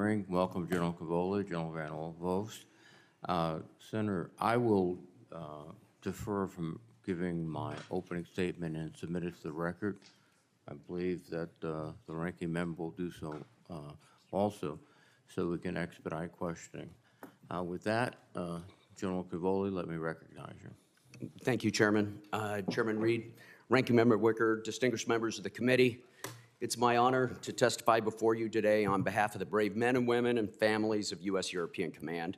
hearing. Welcome, General Cavoli, General Van Ovost. Senator, I will defer from giving my opening statement and submit it to the record. I believe that the ranking member will do so also, so we can expedite questioning. With that, General Cavoli, let me recognize you. Thank you, Chairman. Chairman Reed, Ranking Member Wicker, distinguished members of the committee, it's my honor to testify before you today on behalf of the brave men and women and families of U.S. European Command.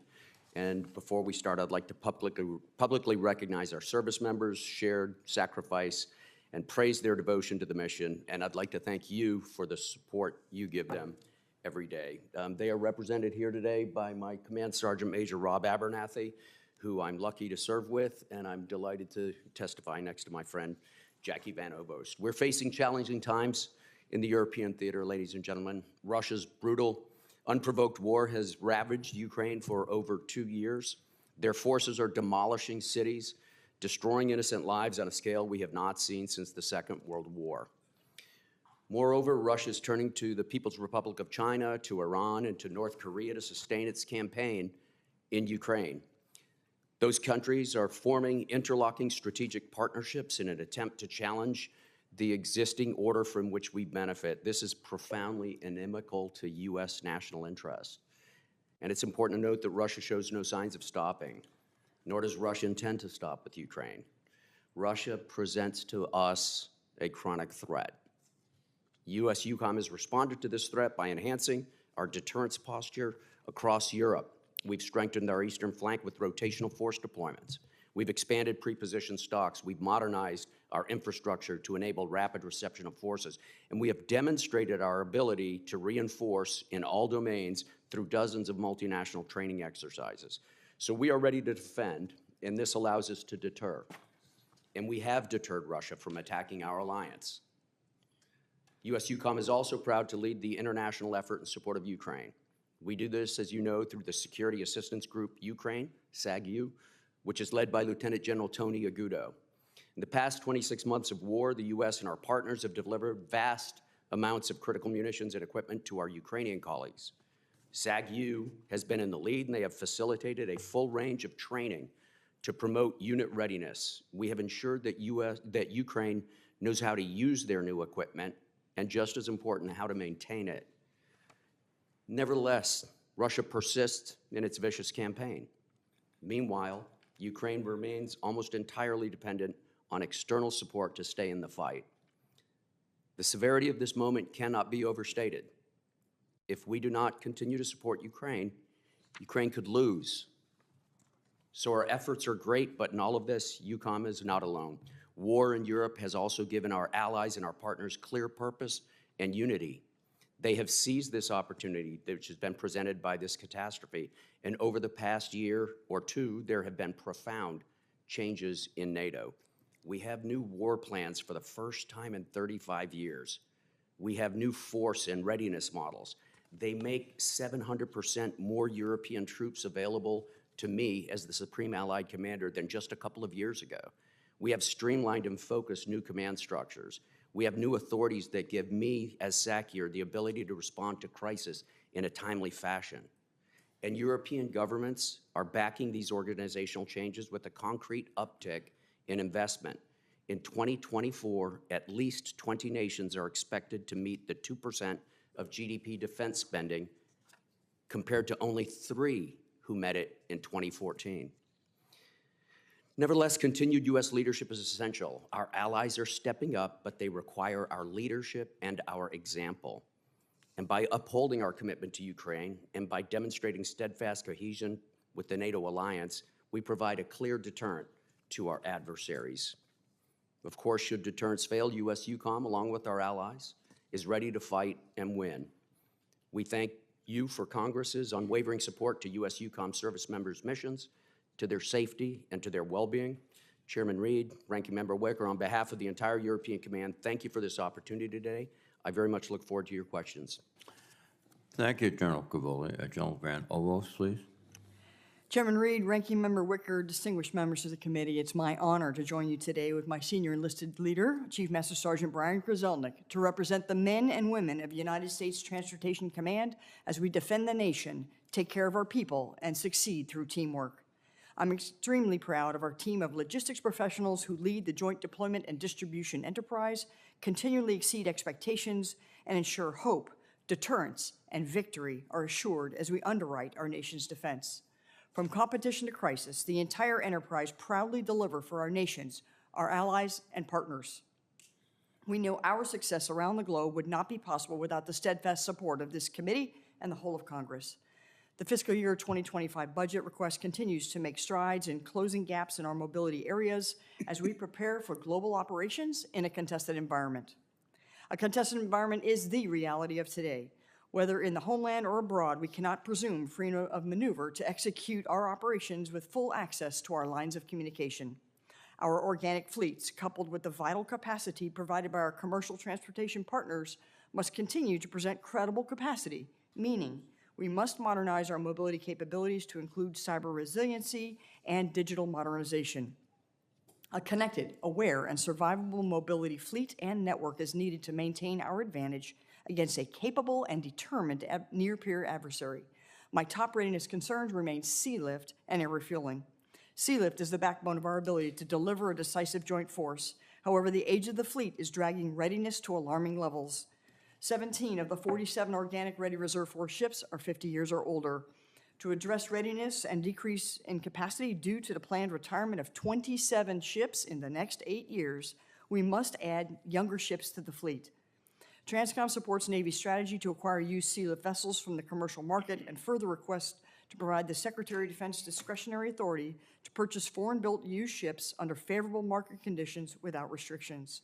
And before we start, I'd like to publicly recognize our service members, shared sacrifice, and praise their devotion to the mission. And I'd like to thank you for the support you give them every day. They are represented here today by my Command Sergeant Major Rob Abernathy, who I'm lucky to serve with, and I'm delighted to testify next to my friend Jackie Van Ovost. We're facing challenging times in the European theater, ladies and gentlemen. Russia's brutal, unprovoked war has ravaged Ukraine for over 2 years. Their forces are demolishing cities, destroying innocent lives on a scale we have not seen since the Second World War. Moreover, Russia is turning to the People's Republic of China, to Iran, and to North Korea to sustain its campaign in Ukraine. Those countries are forming interlocking strategic partnerships in an attempt to challenge the existing order from which we benefit. This is profoundly inimical to U.S. national interest. And it's important to note that Russia shows no signs of stopping, nor does Russia intend to stop with Ukraine. Russia presents to us a chronic threat. U.S. Eucom has responded to this threat by enhancing our deterrence posture across Europe. We've strengthened our eastern flank with rotational force deployments. We've expanded pre-positioned stocks. We've modernized our infrastructure to enable rapid reception of forces. And we have demonstrated our ability to reinforce in all domains through dozens of multinational training exercises. So we are ready to defend, and this allows us to deter. And we have deterred Russia from attacking our alliance. U.S. Eucom is also proud to lead the international effort in support of Ukraine. We do this, as you know, through the Security Assistance Group Ukraine, SAGU, which is led by Lieutenant General Tony Agudo. In the past 26 months of war, the U.S. and our partners have delivered vast amounts of critical munitions and equipment to our Ukrainian colleagues. SAGU has been in the lead, and they have facilitated a full range of training to promote unit readiness. We have ensured that Ukraine knows how to use their new equipment, and just as important, how to maintain it. Nevertheless, Russia persists in its vicious campaign. Meanwhile, Ukraine remains almost entirely dependent on external support to stay in the fight. The severity of this moment cannot be overstated. If we do not continue to support Ukraine, Ukraine could lose. So our efforts are great, but in all of this, Eucom is not alone. War in Europe has also given our allies and our partners clear purpose and unity. They have seized this opportunity which has been presented by this catastrophe, and over the past year or two, there have been profound changes in NATO. We have new war plans for the first time in 35 years. We have new force and readiness models. They make 700% more European troops available to me as the Supreme Allied Commander than just a couple of years ago. We have streamlined and focused new command structures. We have new authorities that give me, as SACEUR, the ability to respond to crisis in a timely fashion. And European governments are backing these organizational changes with a concrete uptick in investment. In 2024, at least 20 nations are expected to meet the 2% of GDP defense spending, compared to only 3 who met it in 2014. Nevertheless, continued U.S. leadership is essential. Our allies are stepping up, but they require our leadership and our example. And by upholding our commitment to Ukraine and by demonstrating steadfast cohesion with the NATO alliance, we provide a clear deterrent to our adversaries. Of course, should deterrence fail, U.S. Eucom, along with our allies, is ready to fight and win. We thank you for Congress's unwavering support to U.S. Eucom service members' missions, to their safety and to their well-being. Chairman Reed, Ranking Member Wicker, on behalf of the entire European Command, thank you for this opportunity today. I very much look forward to your questions. Thank you, General Cavoli. General Van Ovost, please. Chairman Reed, Ranking Member Wicker, distinguished members of the committee, it's my honor to join you today with my senior enlisted leader, Chief Master Sergeant Brian Grzelnik, to represent the men and women of United States Transportation Command as we defend the nation, take care of our people, and succeed through teamwork. I'm extremely proud of our team of logistics professionals who lead the Joint Deployment and Distribution Enterprise, continually exceed expectations, and ensure hope, deterrence, and victory are assured as we underwrite our nation's defense. From competition to crisis, the entire enterprise proudly deliver for our nations, our allies, and partners. We know our success around the globe would not be possible without the steadfast support of this committee and the whole of Congress. The fiscal year 2025 budget request continues to make strides in closing gaps in our mobility areas as we prepare for global operations in a contested environment. A contested environment is the reality of today. Whether in the homeland or abroad, we cannot presume freedom of maneuver to execute our operations with full access to our lines of communication. Our organic fleets, coupled with the vital capacity provided by our commercial transportation partners, must continue to present credible capacity, meaning we must modernize our mobility capabilities to include cyber resiliency and digital modernization. A connected, aware, and survivable mobility fleet and network is needed to maintain our advantage against a capable and determined near-peer adversary. My top readiness concerns remain sea lift and air refueling. Sea lift is the backbone of our ability to deliver a decisive joint force. However, the age of the fleet is dragging readiness to alarming levels. 17 of the 47 organic ready reserve force ships are 50 years or older. To address readiness and decrease in capacity due to the planned retirement of 27 ships in the next 8 years, we must add younger ships to the fleet. Transcom supports Navy strategy to acquire used sea lift vessels from the commercial market and further requests to provide the Secretary of Defense discretionary authority to purchase foreign-built used ships under favorable market conditions without restrictions.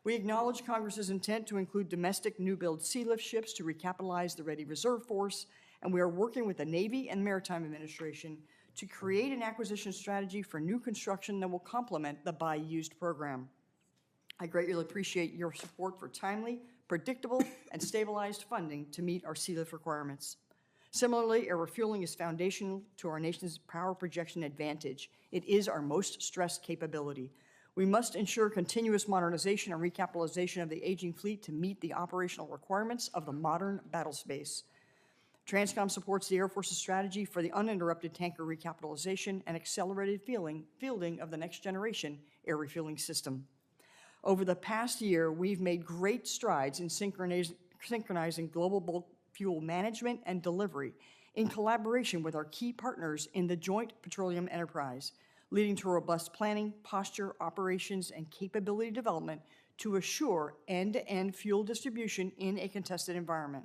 We acknowledge Congress's intent to include domestic new-build sea lift ships to recapitalize the ready reserve force, and we are working with the Navy and Maritime Administration to create an acquisition strategy for new construction that will complement the Buy Used program. I greatly appreciate your support for timely, predictable, and stabilized funding to meet our sea lift requirements. Similarly, air refueling is foundational to our nation's power projection advantage. It is our most stressed capability. We must ensure continuous modernization and recapitalization of the aging fleet to meet the operational requirements of the modern battle space. Transcom supports the Air Force's strategy for the uninterrupted tanker recapitalization and accelerated fielding of the next generation air refueling system. Over the past year, we've made great strides in synchronizing global bulk fuel management and delivery in collaboration with our key partners in the Joint Petroleum Enterprise, leading to robust planning, posture, operations, and capability development to assure end-to-end fuel distribution in a contested environment.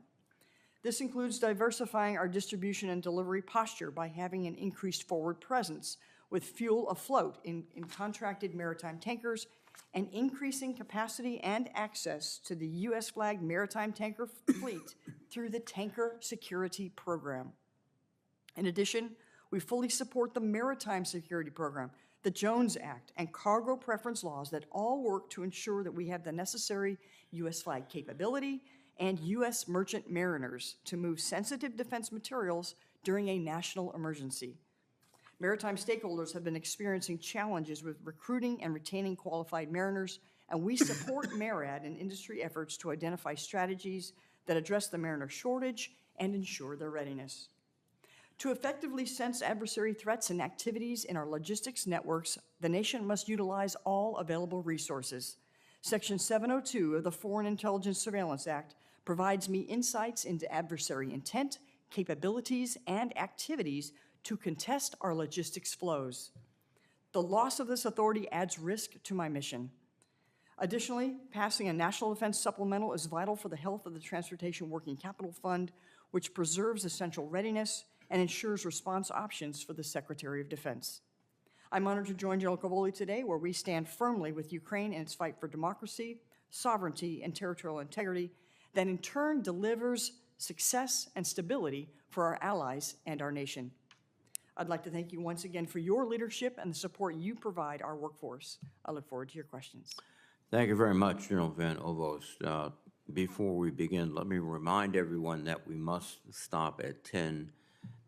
This includes diversifying our distribution and delivery posture by having an increased forward presence with fuel afloat in contracted maritime tankers and increasing capacity and access to the U.S.-flagged maritime tanker fleet through the Tanker Security Program. In addition, we fully support the Maritime Security Program, the Jones Act, and cargo preference laws that all work to ensure that we have the necessary U.S.-flagged capability and U.S. merchant mariners to move sensitive defense materials during a national emergency. Maritime stakeholders have been experiencing challenges with recruiting and retaining qualified mariners, and we support MARAD and industry efforts to identify strategies that address the mariner shortage and ensure their readiness. To effectively sense adversary threats and activities in our logistics networks, the nation must utilize all available resources. Section 702 of the Foreign Intelligence Surveillance Act provides me insights into adversary intent, capabilities, and activities to contest our logistics flows. The loss of this authority adds risk to my mission. Additionally, passing a National Defense Supplemental is vital for the health of the Transportation Working Capital Fund, which preserves essential readiness and ensures response options for the Secretary of Defense. I'm honored to join General Cavoli today, where we stand firmly with Ukraine in its fight for democracy, sovereignty, and territorial integrity that in turn delivers success and stability for our allies and our nation. I'd like to thank you once again for your leadership and the support you provide our workforce. I look forward to your questions. Thank you very much, General Van Ovost. Before we begin, let me remind everyone that we must stop at 10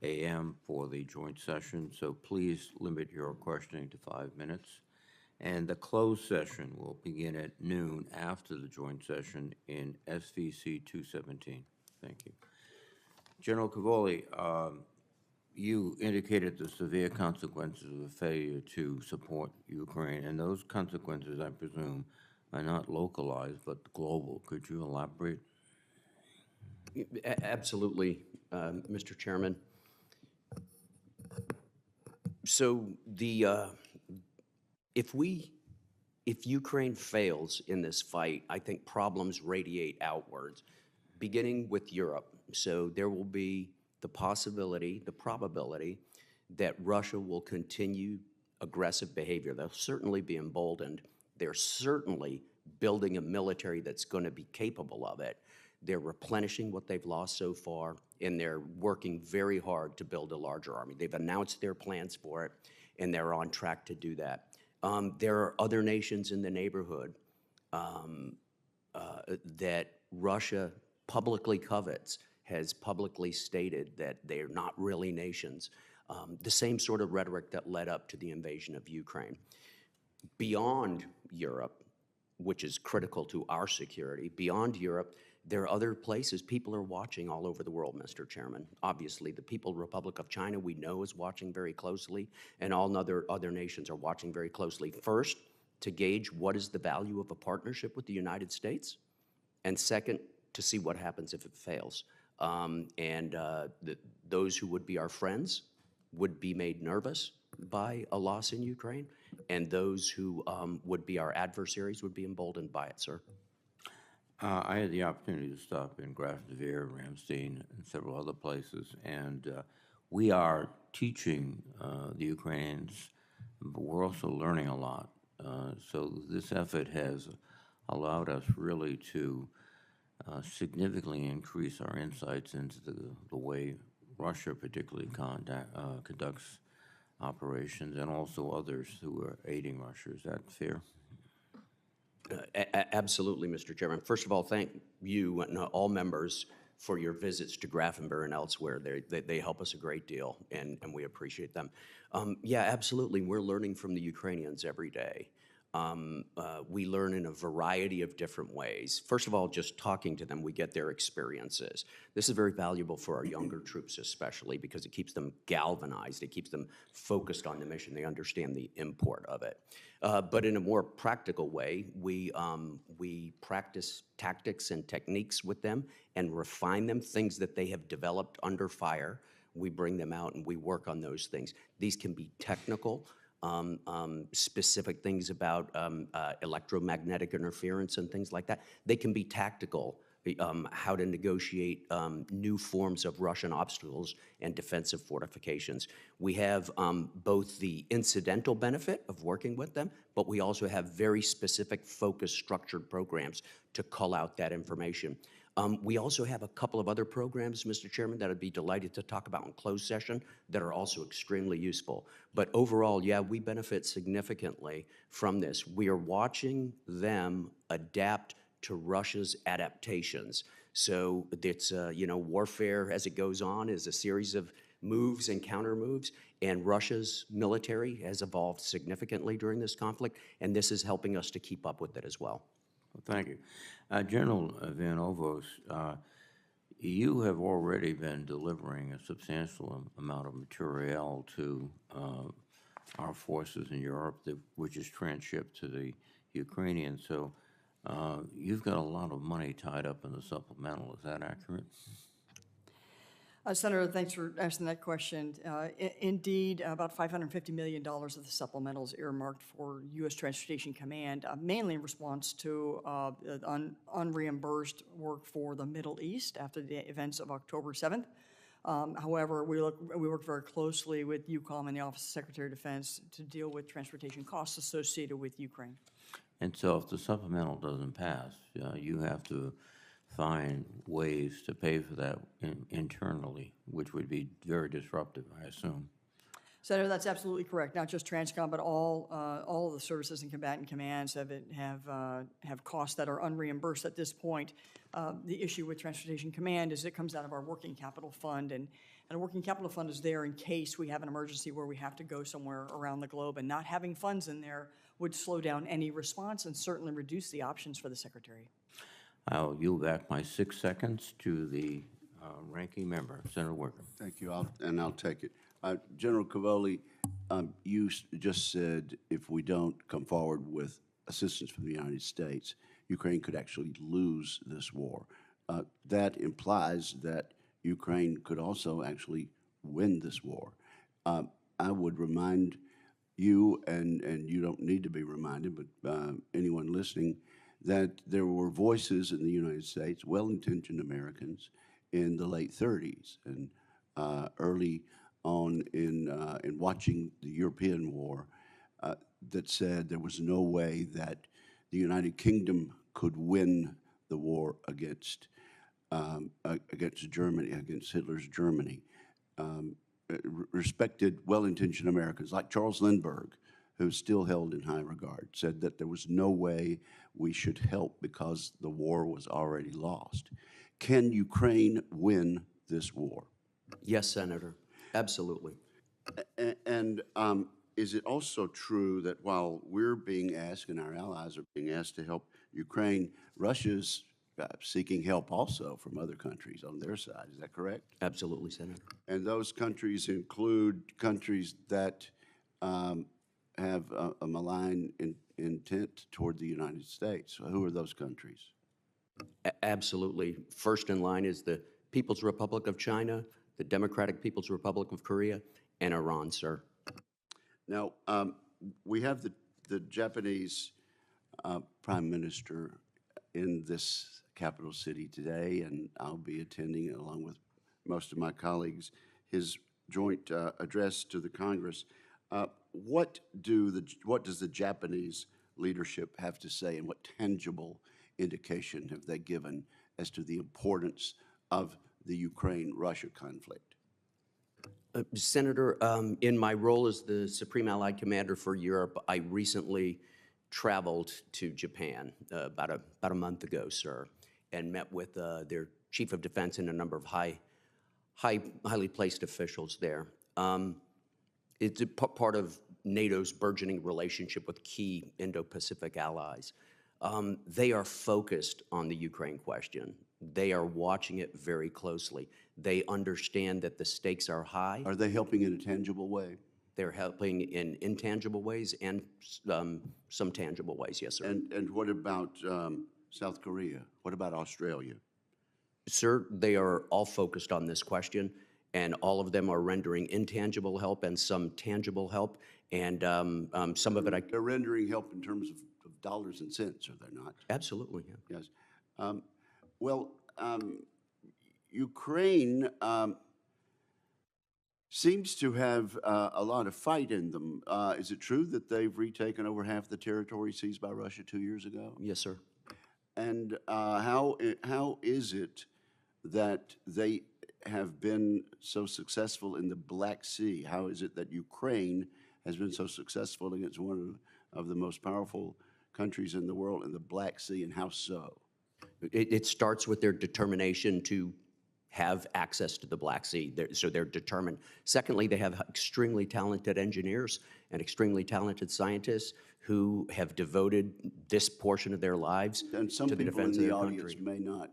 a.m. for the joint session, so please limit your questioning to 5 minutes. And the closed session will begin at noon after the joint session in SVC 217. Thank you. General Cavoli, you indicated the severe consequences of the failure to support Ukraine, and those consequences, I presume, are not localized but global. Could you elaborate? Absolutely, Mr. Chairman. So if Ukraine fails in this fight, I think problems radiate outwards, beginning with Europe. So there will be the possibility, the probability that Russia will continue aggressive behavior. They'll certainly be emboldened. They're certainly building a military that's going to be capable of it. They're replenishing what they've lost so far, and they're working very hard to build a larger army. They've announced their plans for it, and they're on track to do that. There are other nations in the neighborhood that Russia publicly covets, has publicly stated that they're not really nations. The same sort of rhetoric that led up to the invasion of Ukraine. Beyond Europe, which is critical to our security, beyond Europe, there are other places people are watching all over the world, Mr. Chairman. Obviously, the People's Republic of China, we know, is watching very closely, and all other nations are watching very closely. First, to gauge what is the value of a partnership with the United States, and second, to see what happens if it fails. Those who would be our friends would be made nervous by a loss in Ukraine, and those who would be our adversaries would be emboldened by it, sir. I had the opportunity to stop in Graf-de-Vere, Ramstein, and several other places, and we are teaching the Ukrainians, but we're also learning a lot. So this effort has allowed us really to significantly increase our insights into the way Russia particularly conducts operations, and also others who are aiding Russia. Is that fair? Absolutely, Mr. Chairman. First of all, thank you and all members for your visits to Grafenberg and elsewhere. They help us a great deal, and we appreciate them. Yeah, absolutely. We're learning from the Ukrainians every day. We learn in a variety of different ways. First of all, just talking to them, we get their experiences. This is very valuable for our younger troops especially, because it keeps them galvanized. It keeps them focused on the mission. They understand the import of it. But in a more practical way, we practice tactics and techniques with them and refine them, things that they have developed under fire. We bring them out and we work on those things. These can be technical, specific things about electromagnetic interference and things like that. They can be tactical, how to negotiate new forms of Russian obstacles and defensive fortifications. We have both the incidental benefit of working with them, but we also have very specific, focused, structured programs to cull out that information. We also have a couple of other programs, Mr. Chairman, that I'd be delighted to talk about in closed session that are also extremely useful. But overall, yeah, we benefit significantly from this. We are watching them adapt to Russia's adaptations. So it's, warfare as it goes on is a series of moves and counter moves, and Russia's military has evolved significantly during this conflict, and this is helping us to keep up with it as well. Thank you. General Van Ovost, you have already been delivering a substantial amount of material to our forces in Europe, which is transshipped to the Ukrainians. So you've got a lot of money tied up in the supplemental. Is that accurate? Senator, thanks for asking that question. Indeed, about $550 million of the supplemental is earmarked for U.S. Transportation Command, mainly in response to unreimbursed work for the Middle East after the events of October 7th. However, we work very closely with Eucom and the Office of Secretary of Defense to deal with transportation costs associated with Ukraine. And so if the supplemental doesn't pass, you have to find ways to pay for that internally, which would be very disruptive, I assume. Senator, that's absolutely correct. Not just Transcom, but all of the services and combatant commands have costs that are unreimbursed at this point. The issue with Transportation Command is it comes out of our working capital fund, and And a working capital fund is there in case we have an emergency where we have to go somewhere around the globe, and not having funds in there would slow down any response and certainly reduce the options for the Secretary. I'll yield back my 6 seconds to the ranking member, Senator Wicker. Thank you, I'll take it. General Cavoli, you just said if we don't come forward with assistance from the United States, Ukraine could actually lose this war. That implies that Ukraine could also actually win this war. I would remind you, and you don't need to be reminded, but anyone listening, that there were voices in the United States, well-intentioned Americans, in the late 30s and early on in watching the European war that said there was no way that the United Kingdom could win the war against Germany, against Hitler's Germany. Respected, well-intentioned Americans like Charles Lindbergh, who's still held in high regard, said that there was no way we should help because the war was already lost. Can Ukraine win this war? Yes, Senator, absolutely. And is it also true that while we're being asked and our allies are being asked to help Ukraine, Russia's seeking help also from other countries on their side? Is that correct? Absolutely, Senator. And those countries include countries that have a malign intent toward the United States. So who are those countries? Absolutely. First in line is the People's Republic of China, the Democratic People's Republic of Korea, and Iran, sir. Now, we have the Japanese Prime Minister in this capital city today, and I'll be attending, along with most of my colleagues, his joint address to the Congress. What does the Japanese leadership have to say, and what tangible indication have they given as to the importance of the Ukraine-Russia conflict? Senator, in my role as the Supreme Allied Commander for Europe, I recently traveled to Japan about a month ago, sir, and met with their Chief of Defense and a number of highly placed officials there. It's a part of NATO's burgeoning relationship with key Indo-Pacific allies. They are focused on the Ukraine question. They are watching it very closely. They understand that the stakes are high. Are they helping in a tangible way? They're helping in intangible ways and some tangible ways, yes, sir. And what about South Korea? What about Australia? Sir, they are all focused on this question, and all of them are rendering intangible help and some tangible help, and some of it They're rendering help in terms of dollars and cents, are they not? Absolutely, yeah. Yes. Ukraine seems to have a lot of fight in them. Is it true that they've retaken over half the territory seized by Russia 2 years ago? Yes, sir. And how is it that they have been so successful in the Black Sea? How is it that Ukraine has been so successful against one of the most powerful countries in the world in the Black Sea, and how so? It starts with their determination to have access to the Black Sea, so they're determined. Secondly, they have extremely talented engineers and extremely talented scientists who have devoted this portion of their lives And some to the people in defense of the their audience country.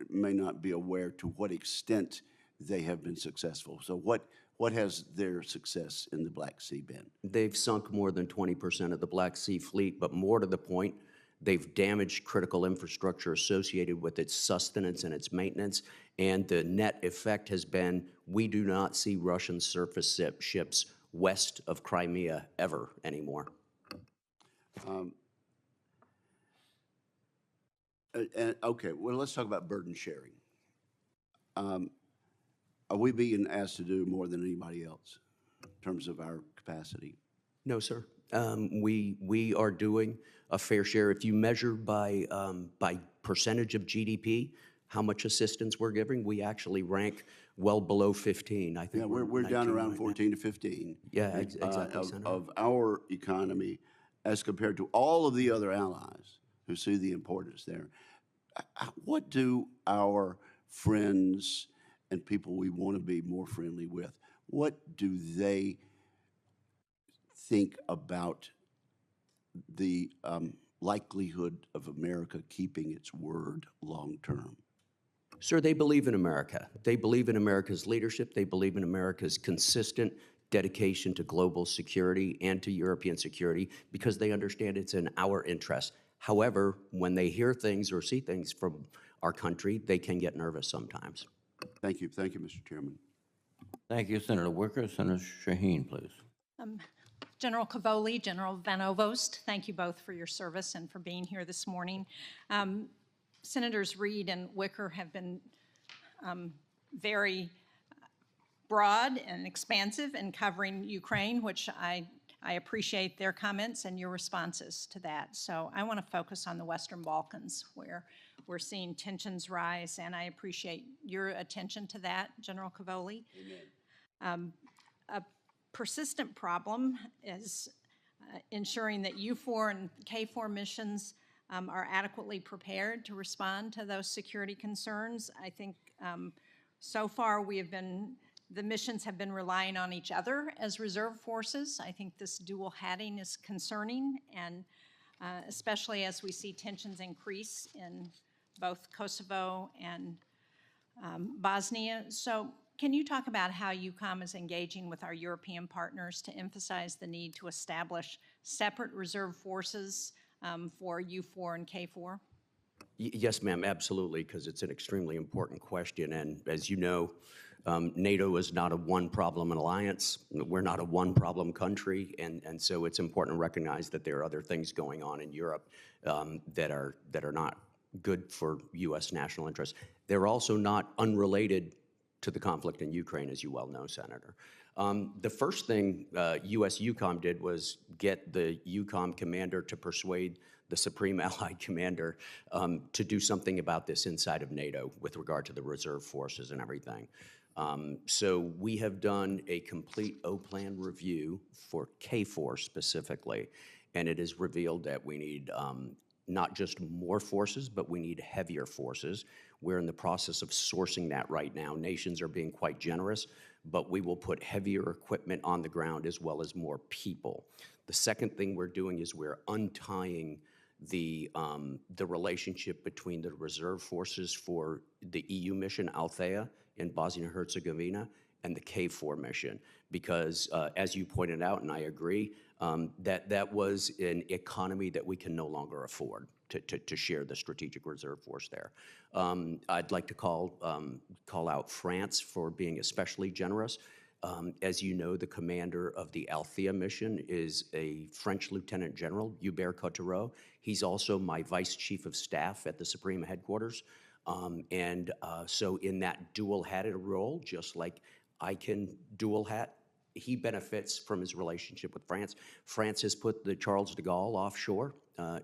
may not be aware to what extent they have been successful. So what has their success in the Black Sea been? They've sunk more than 20% of the Black Sea fleet, but more to the point, they've damaged critical infrastructure associated with its sustenance and its maintenance, and the net effect has been we do not see Russian surface ships west of Crimea ever anymore. Okay, well, let's talk about burden sharing. Are we being asked to do more than anybody else in terms of our capacity? No, sir. We are doing a fair share. If you measure by percentage of GDP, how much assistance we're giving, we actually rank well below 15. I think Yeah, we're down 19 around right 14 to 15. Yeah, exactly, Senator. Of our economy as compared to all of the other allies who see the importance there. What do our friends and people we want to be more friendly with, what do they think about the likelihood of America keeping its word long term? Sir, they believe in America. They believe in America's leadership. They believe in America's consistent dedication to global security and to European security because they understand it's in our interest. However, when they hear things or see things from our country, they can get nervous sometimes. Thank you. Thank you, Mr. Chairman. Thank you, Senator Wicker. Senator Shaheen, please. General Cavoli, General Van Ovost, thank you both for your service and for being here this morning. Senators Reid and Wicker have been very broad and expansive in covering Ukraine, which I appreciate their comments and your responses to that. So I want to focus on the Western Balkans, where we're seeing tensions rise, and I appreciate your attention to that, General Cavoli. A persistent problem is ensuring that U4 and K4 missions are adequately prepared to respond to those security concerns. I think so far the missions have been relying on each other as reserve forces. I think this dual hatting is concerning, and especially as we see tensions increase in both Kosovo and Bosnia. So can you talk about how Eucom is engaging with our European partners to emphasize the need to establish separate reserve forces for U4 and K4? Yes, ma'am, absolutely, because it's an extremely important question. And as you know, NATO is not a one-problem alliance. We're not a one-problem country. And so it's important to recognize that there are other things going on in Europe that are not good for U.S. national interests. They're also not unrelated to the conflict in Ukraine, as you well know, Senator. The first thing U.S. Eucom did was get the Eucom commander to persuade the Supreme Allied Commander to do something about this inside of NATO with regard to the reserve forces and everything. So we have done a complete O-plan review for K4 specifically, and it is revealed that we need not just more forces, but we need heavier forces. We're in the process of sourcing that right now. Nations are being quite generous, but we will put heavier equipment on the ground as well as more people. The second thing we're doing is we're untying the relationship between the reserve forces for the EU mission, Althea, in Bosnia and Herzegovina, and the K4 mission, because as you pointed out, and I agree, that was an economy that we can no longer afford to share the strategic reserve force there. I'd like to call out France for being especially generous. As you know, the commander of the Althea mission is a French Lieutenant General, Hubert Cottereau. He's also my Vice Chief of Staff at the Supreme Headquarters. So in that dual-hatted role, just like I can dual hat, he benefits from his relationship with France. France has put the Charles de Gaulle offshore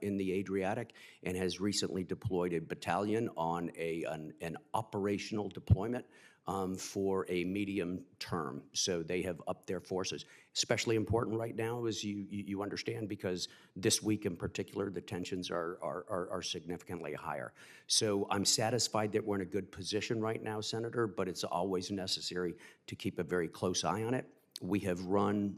in the Adriatic and has recently deployed a battalion on an operational deployment for a medium term. So they have upped their forces. Especially important right now, as you understand, because this week in particular, the tensions are significantly higher. So I'm satisfied that we're in a good position right now, Senator, but it's always necessary to keep a very close eye on it. We have run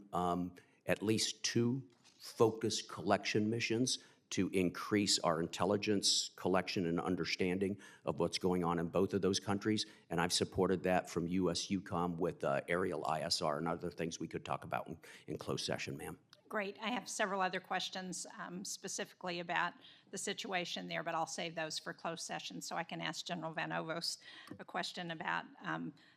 at least 2 focused collection missions to increase our intelligence collection and understanding of what's going on in both of those countries. And I've supported that from U.S. Eucom with aerial ISR and other things we could talk about in closed session, ma'am. Great. I have several other questions specifically about the situation there, but I'll save those for closed session so I can ask General Van Ovost a question about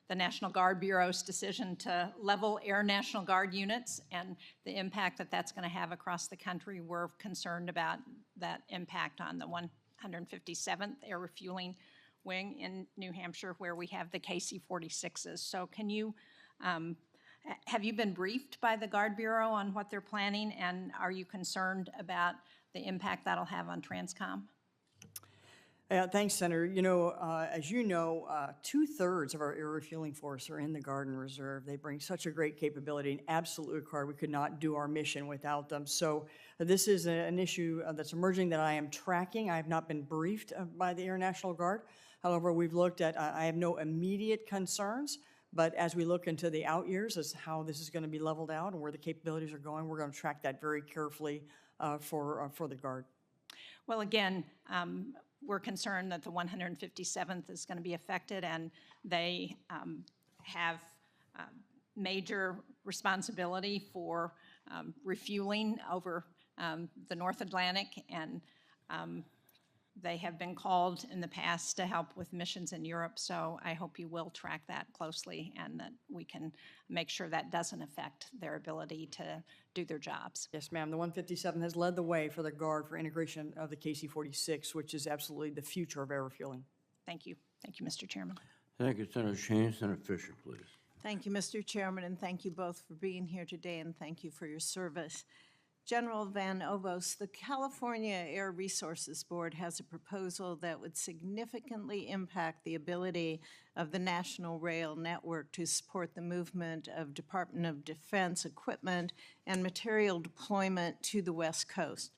the National Guard Bureau's decision to level Air National Guard units and the impact that that's going to have across the country. We're concerned about that impact on the 157th Air Refueling Wing in New Hampshire, where we have the KC-46s. So can you have you been briefed by the Guard Bureau on what they're planning, and are you concerned about the impact that'll have on Transcom? Thanks, Senator. You know, as you know, 2/3 of our air refueling force are in the Guard and Reserve. They bring such a great capability and absolutely required. We could not do our mission without them. So this is an issue that's emerging that I am tracking. I have not been briefed by the Air National Guard, However, we've looked at, I have no immediate concerns, but as we look into the out years as how this is going to be leveled out and where the capabilities are going, we're going to track that very carefully for the Guard. Well, again, we're concerned that the 157th is going to be affected, and they have major responsibility for refueling over the North Atlantic, and they have been called in the past to help with missions in Europe, so I hope you will track that closely and that we can make sure that doesn't affect their ability to do their jobs. Yes, ma'am. The 157 has led the way for the Guard for integration of the KC-46, which is absolutely the future of air refueling. Thank you. Thank you, Mr. Chairman. Thank you, Senator Sheen. Senator Fisher, please. Thank you, Mr. Chairman, and thank you both for being here today, and thank you for your service. General Van Ovost, the California Air Resources Board has a proposal that would significantly impact the ability of the National Rail Network to support the movement of Department of Defense equipment and material deployment to the West Coast.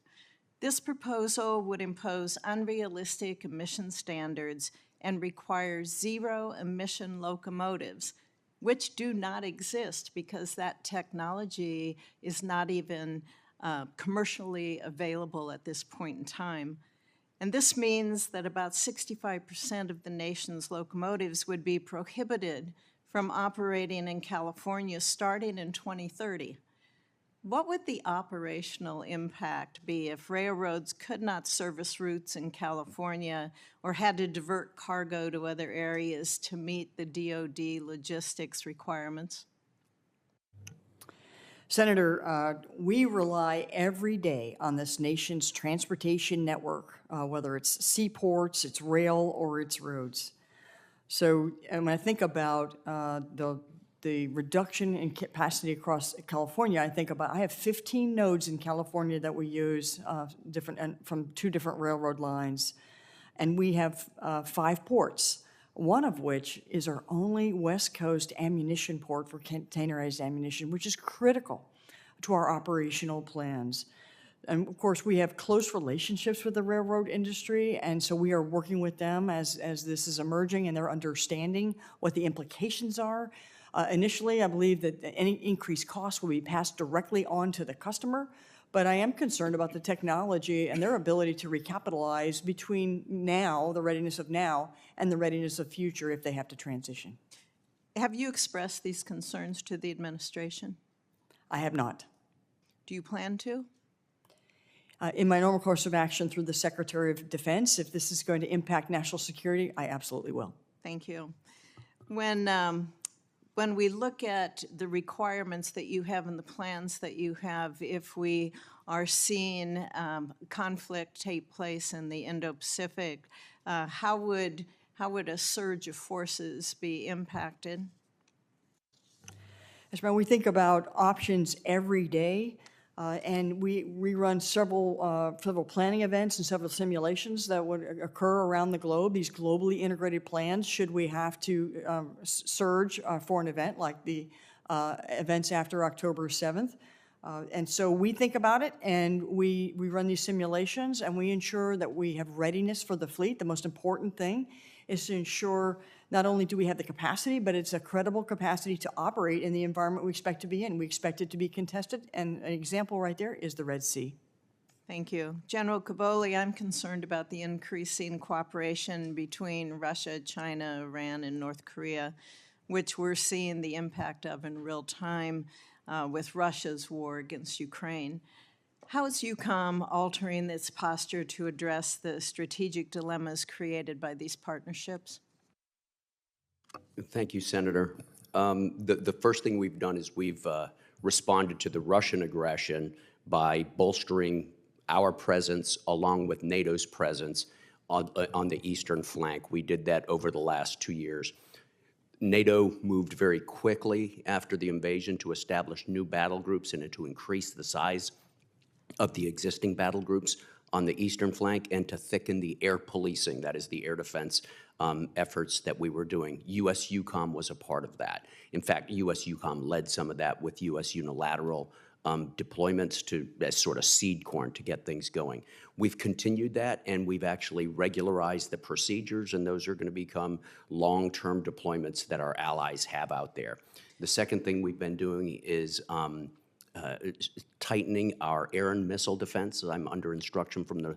This proposal would impose unrealistic emission standards and require zero-emission locomotives, which do not exist because that technology is not even commercially available at this point in time. And this means that about 65% of the nation's locomotives would be prohibited from operating in California starting in 2030. What would the operational impact be if railroads could not service routes in California or had to divert cargo to other areas to meet the DoD logistics requirements? Senator, we rely every day on this nation's transportation network, whether it's seaports, it's rail, or it's roads. So when I think about the reduction in capacity across California, I have 15 nodes in California that we use from 2 different railroad lines, and we have 5 ports, one of which is our only West Coast ammunition port for containerized ammunition, which is critical to our operational plans. And of course, we have close relationships with the railroad industry, and so we are working with them as this is emerging, and they're understanding what the implications are. Initially, I believe that any increased costs will be passed directly on to the customer, but I am concerned about the technology and their ability to recapitalize between now, the readiness of now, and the readiness of future if they have to transition. Have you expressed these concerns to the administration? I have not. Do you plan to? In my normal course of action through the Secretary of Defense, if this is going to impact national security, I absolutely will. Thank you. When we look at the requirements that you have and the plans that you have, if we are seeing conflict take place in the Indo-Pacific, how would a surge of forces be impacted? Yes, ma'am, we think about options every day, and we run several planning events and several simulations that would occur around the globe, these globally integrated plans, should we have to surge for an event like the events after October 7th. And so we think about it, and we run these simulations, and we ensure that we have readiness for the fleet. The most important thing is to ensure not only do we have the capacity, but it's a credible capacity to operate in the environment we expect to be in. We expect it to be contested, and an example right there is the Red Sea. Thank you. General Cavoli, I'm concerned about the increasing cooperation between Russia, China, Iran, and North Korea, which we're seeing the impact of in real time with Russia's war against Ukraine. How is Eucom altering its posture to address the strategic dilemmas created by these partnerships? Thank you, Senator. The first thing we've done is we've responded to the Russian aggression by bolstering our presence along with NATO's presence on the eastern flank. We did that over the last 2 years. NATO moved very quickly after the invasion to establish new battle groups and to increase the size of the existing battle groups on the eastern flank and to thicken the air policing, that is the air defense efforts that we were doing. U.S. Eucom was a part of that. In fact, U.S. Eucom led some of that with U.S. unilateral deployments as sort of seed corn to get things going. We've continued that, and we've actually regularized the procedures, and those are going to become long-term deployments that our allies have out there. The second thing we've been doing is tightening our air and missile defense. I'm under instruction from the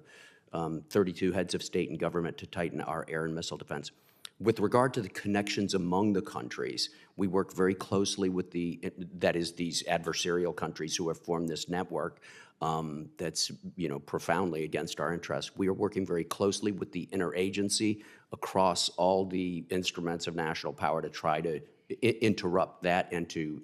32 heads of state and government to tighten our air and missile defense. With regard to the connections among the countries, we work very closely with these adversarial countries who have formed this network that's, profoundly against our interests. We are working very closely with the interagency across all the instruments of national power to try to interrupt that and to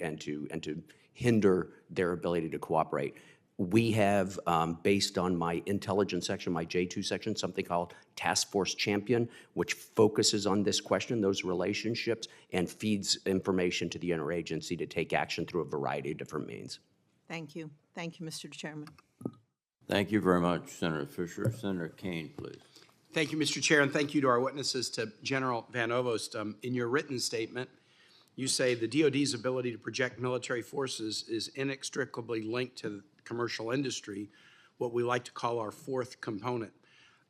hinder their ability to cooperate. We have, based on my intelligence section, my J2 section, something called Task Force Champion, which focuses on this question, those relationships, and feeds information to the interagency to take action through a variety of different means. Thank you. Thank you, Mr. Chairman. Thank you very much, Senator Fisher. Senator Kane, please. Thank you, Mr. Chair, and thank you to our witnesses, to General Van Ovost. In your written statement, you say the DoD's ability to project military forces is inextricably linked to commercial industry, what we like to call our fourth component.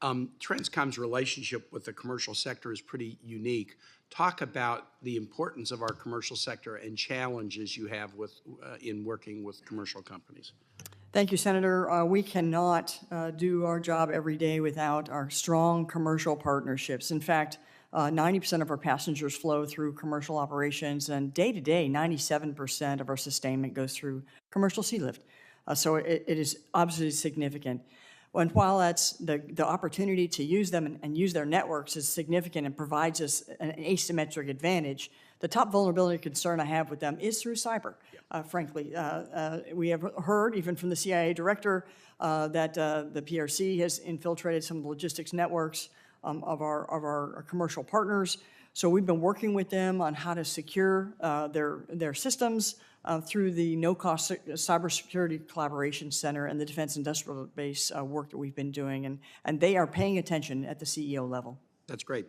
Transcom's relationship with the commercial sector is pretty unique. Talk about the importance of our commercial sector and challenges you have in working with commercial companies. Thank you, Senator. We cannot do our job every day without our strong commercial partnerships. In fact, 90% of our passengers flow through commercial operations, and day to day, 97% of our sustainment goes through commercial sea lift. So it is obviously significant. And while that's the opportunity to use them and use their networks is significant and provides us an asymmetric advantage, the top vulnerability concern I have with them is through cyber, frankly. We have heard, even from the CIA director, that the PRC has infiltrated some of the logistics networks of our commercial partners. So we've been working with them on how to secure their systems through the no-cost cybersecurity collaboration center and the Defense Industrial Base work that we've been doing, and they are paying attention at the CEO level. That's great.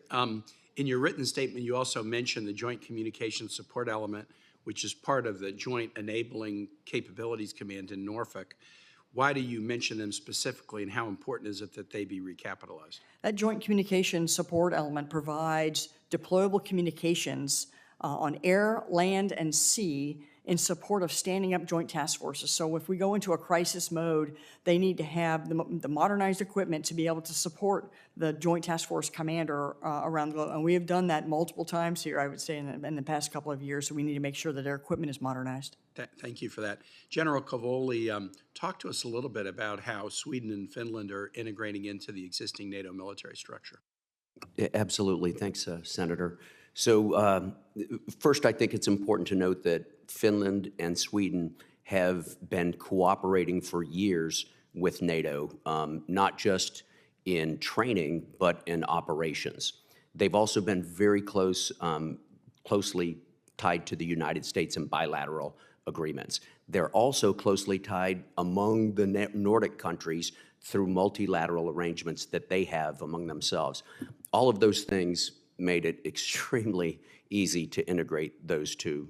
In your written statement, you also mentioned the Joint Communications Support Element, which is part of the Joint Enabling Capabilities Command in Norfolk. Why do you mention them specifically, and how important is it that they be recapitalized? That Joint Communications Support Element provides deployable communications on air, land, and sea in support of standing up joint task forces. So if we go into a crisis mode, they need to have the modernized equipment to be able to support the Joint Task Force commander around the globe. And we have done that multiple times here, I would say, in the past couple of years. So we need to make sure that their equipment is modernized. Thank you for that. General Cavoli, talk to us a little bit about how Sweden and Finland are integrating into the existing NATO military structure. Absolutely. Thanks, Senator. So first, I think it's important to note that Finland and Sweden have been cooperating for years with NATO, not just in training, but in operations. They've also been very closely tied to the United States in bilateral agreements. They're also closely tied among the Nordic countries through multilateral arrangements that they have among themselves. All of those things made it extremely easy to integrate those two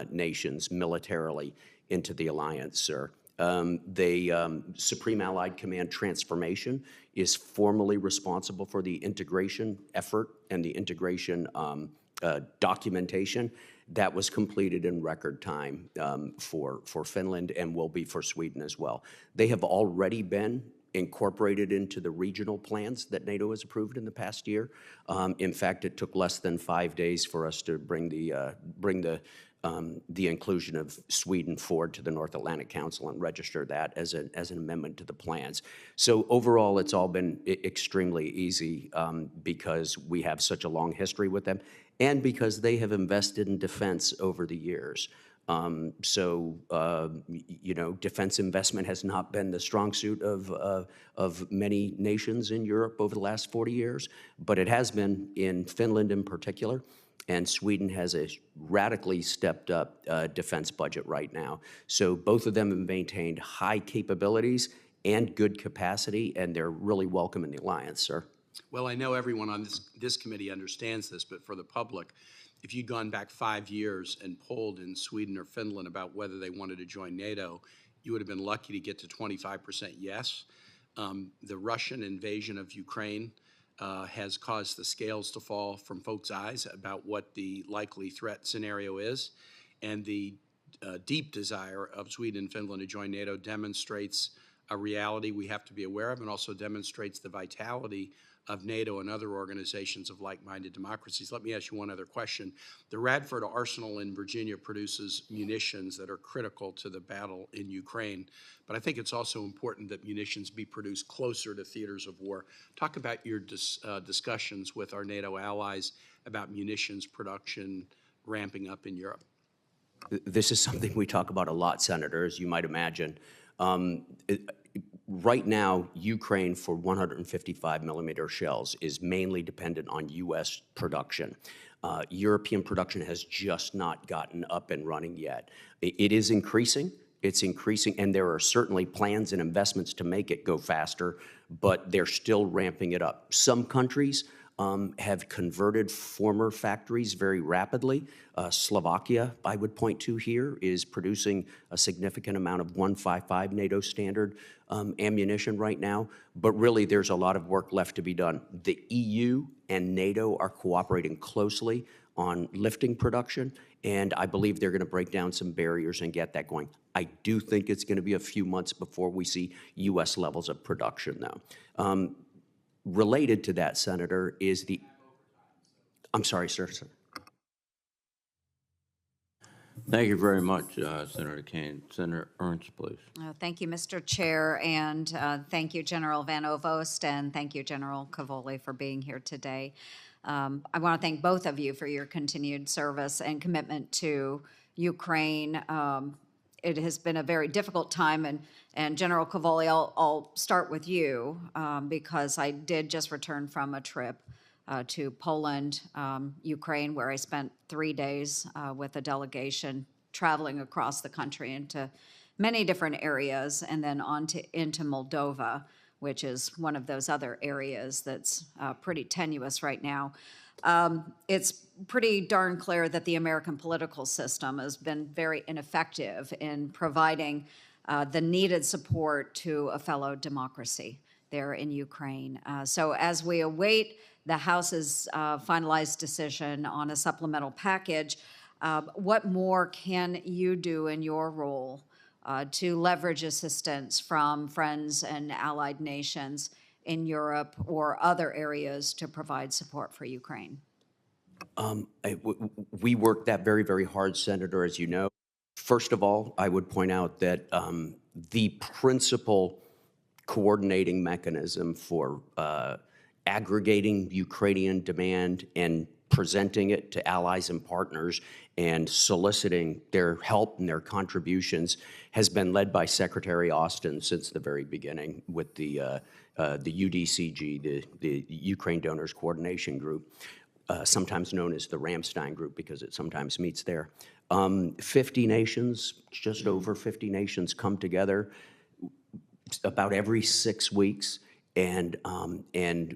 nations militarily into the alliance, sir. The Supreme Allied Command Transformation is formally responsible for the integration effort and the integration documentation. That was completed in record time for Finland and will be for Sweden as well. They have already been incorporated into the regional plans that NATO has approved in the past year. In fact, it took less than 5 days for us to bring the inclusion of Sweden forward to the North Atlantic Council and register that as an amendment to the plans. So overall, it's all been extremely easy because we have such a long history with them and because they have invested in defense over the years. Defense investment has not been the strong suit of many nations in Europe over the last 40 years, but it has been in Finland in particular. And Sweden has a radically stepped up defense budget right now. So both of them have maintained high capabilities and good capacity, and they're really welcome in the alliance, sir. Well, I know everyone on this committee understands this, but for the public, if you'd gone back 5 years and polled in Sweden or Finland about whether they wanted to join NATO, you would have been lucky to get to 25% yes. The Russian invasion of Ukraine has caused the scales to fall from folks' eyes about what the likely threat scenario is. And the deep desire of Sweden and Finland to join NATO demonstrates a reality we have to be aware of, and also demonstrates the vitality of NATO and other organizations of like-minded democracies. Let me ask you one other question. The Radford Arsenal in Virginia produces munitions that are critical to the battle in Ukraine, but I think it's also important that munitions be produced closer to theaters of war. Talk about your discussions with our NATO allies about munitions production ramping up in Europe. This is something we talk about a lot, Senator, as you might imagine. Right now, Ukraine for 155 millimeter shells is mainly dependent on U.S. production. European production has just not gotten up and running yet. It is increasing. It's increasing, and there are certainly plans and investments to make it go faster, but they're still ramping it up. Some countries have converted former factories very rapidly. Slovakia, I would point to here, is producing a significant amount of 155 NATO standard ammunition right now, but really there's a lot of work left to be done. The EU and NATO are cooperating closely on lifting production, and I believe they're going to break down some barriers and get that going. I do think it's going to be a few months before we see U.S. levels of production, though. Related to that, Senator, is the, I'm sorry, sir. Thank you very much, Senator Kane. Senator Ernst, please. Thank you, Mr. Chair, and thank you, General Van Ovost, and thank you, General Cavoli, for being here today. I want to thank both of you for your continued service and commitment to Ukraine. It has been a very difficult time, and General Cavoli, I'll start with you because I did just return from a trip to Poland, Ukraine, where I spent 3 days with a delegation traveling across the country into many different areas, and then into Moldova, which is one of those other areas that's pretty tenuous right now. It's pretty darn clear that the American political system has been very ineffective in providing the needed support to a fellow democracy there in Ukraine. So as we await the House's finalized decision on a supplemental package, what more can you do in your role to leverage assistance from friends and allied nations in Europe or other areas to provide support for Ukraine? We work that very, very hard, Senator, as you know. First of all, I would point out that the principal coordinating mechanism for aggregating Ukrainian demand and presenting it to allies and partners and soliciting their help and their contributions has been led by Secretary Austin since the very beginning with the UDCG, the Ukraine Donors Coordination Group, sometimes known as the Ramstein Group because it sometimes meets there. 50 nations, just over 50 nations come together about every 6 weeks, and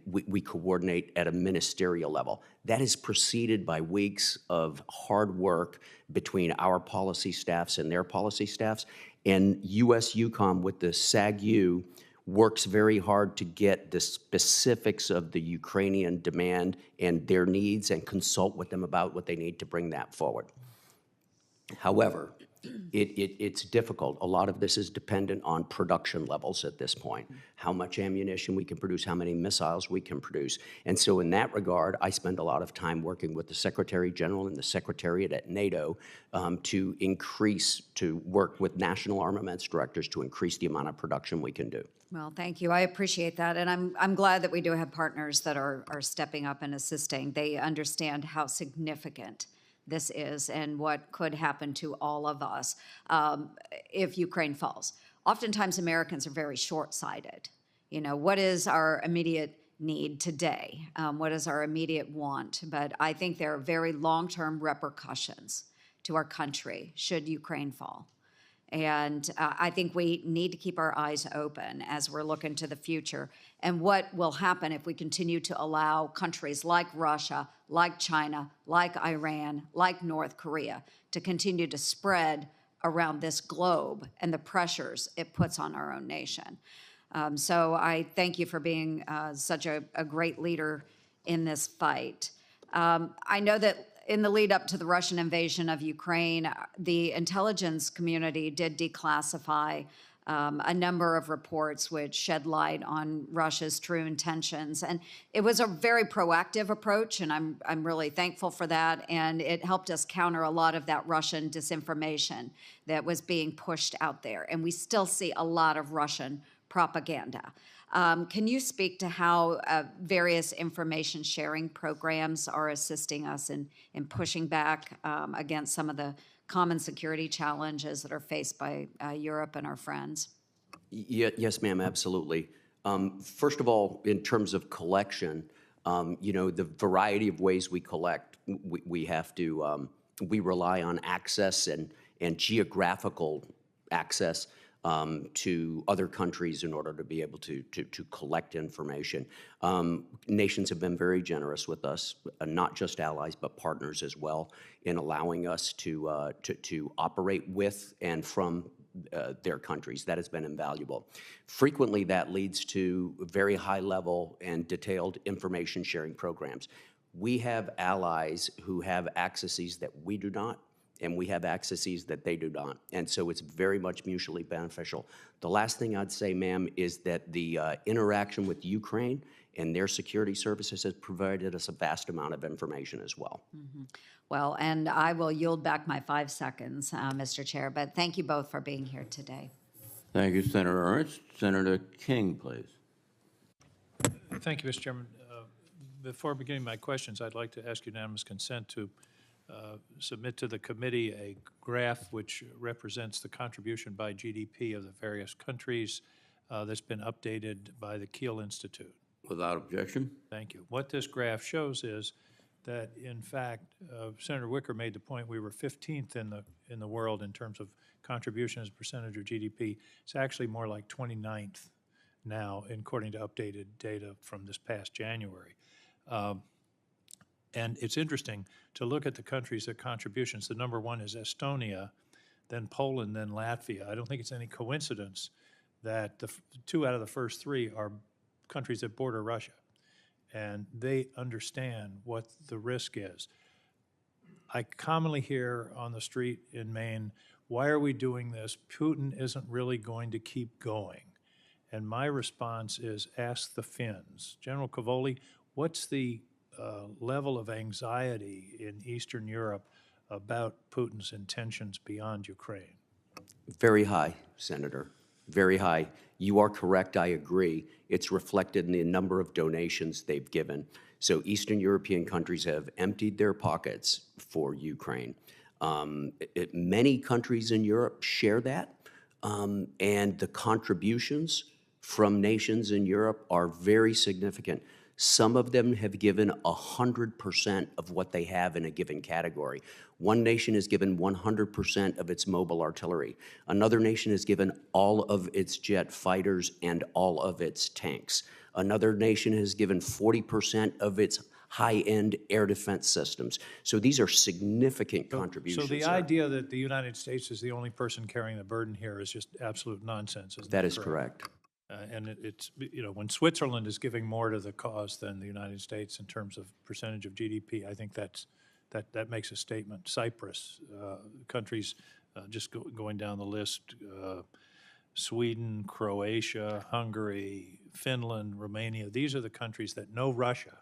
we coordinate at a ministerial level. That is preceded by weeks of hard work between our policy staffs and their policy staffs, and U.S. Eucom with the SAG-U works very hard to get the specifics of the Ukrainian demand and their needs and consult with them about what they need to bring that forward. However, it's difficult. A lot of this is dependent on production levels at this point, how much ammunition we can produce, how many missiles we can produce. And so in that regard, I spend a lot of time working with the Secretary General and the Secretariat at NATO to work with national armaments directors to increase the amount of production we can do. Well, thank you. I appreciate that. And I'm glad that we do have partners that are stepping up and assisting. They understand how significant this is and what could happen to all of us if Ukraine falls. Oftentimes, Americans are very short-sighted. You know, what is our immediate need today? What is our immediate want? But I think there are very long-term repercussions to our country should Ukraine fall. And I think we need to keep our eyes open as we're looking to the future and what will happen if we continue to allow countries like Russia, like China, like Iran, like North Korea to continue to spread around this globe and the pressures it puts on our own nation. So I thank you for being such a great leader in this fight. I know that in the lead up to the Russian invasion of Ukraine, the intelligence community did declassify a number of reports which shed light on Russia's true intentions. And it was a very proactive approach, and I'm really thankful for that. And it helped us counter a lot of that Russian disinformation that was being pushed out there. And we still see a lot of Russian propaganda. Can you speak to how various information sharing programs are assisting us in pushing back against some of the common security challenges that are faced by Europe and our friends? Yes, ma'am, absolutely. First of all, in terms of collection, the variety of ways we collect, we have to, we rely on access and geographical access to other countries in order to be able to collect information. Nations have been very generous with us, not just allies, but partners as well, in allowing us to operate with and from their countries. That has been invaluable. Frequently, that leads to very high-level and detailed information sharing programs. We have allies who have accesses that we do not, and we have accesses that they do not. And so it's very much mutually beneficial. The last thing I'd say, ma'am, is that the interaction with Ukraine and their security services has provided us a vast amount of information as well. Mm-hmm. Well, and I will yield back my 5 seconds, Mr. Chair, but thank you both for being here today. Thank you, Senator Ernst. Senator King, please. Thank you, Mr. Chairman. Before beginning my questions, I'd like to ask unanimous consent to submit to the committee a graph which represents the contribution by GDP of the various countries that's been updated by the Kiel Institute. Without objection. Thank you. What this graph shows is that, in fact, Senator Wicker made the point we were 15th in the world in terms of contribution as a percentage of GDP. It's actually more like 29th now, according to updated data from this past January. And it's interesting to look at the countries, their contributions. The number one is Estonia, then Poland, then Latvia. I don't think it's any coincidence that the two out of the first three are countries that border Russia, and they understand what the risk is. I commonly hear on the street in Maine, why are we doing this? Putin isn't really going to keep going. And my response is, ask the Finns. General Cavoli, what's the level of anxiety in Eastern Europe about Putin's intentions beyond Ukraine? Very high, Senator, very high. You are correct, I agree. It's reflected in the number of donations they've given. So Eastern European countries have emptied their pockets for Ukraine. Many countries in Europe share that, and the contributions from nations in Europe are very significant. Some of them have given 100% of what they have in a given category. One nation has given 100% of its mobile artillery. Another nation has given all of its jet fighters and all of its tanks. Another nation has given 40% of its high-end air defense systems. So these are significant contributions. So the idea that the United States is the only person carrying the burden here is just absolute nonsense, isn't that is correct. And it's, when Switzerland is giving more to the cause than the United States in terms of percentage of GDP, I think that makes a statement. Cyprus, countries just going down the list, Sweden, Croatia, Hungary, Finland, Romania, these are the countries that know Russia,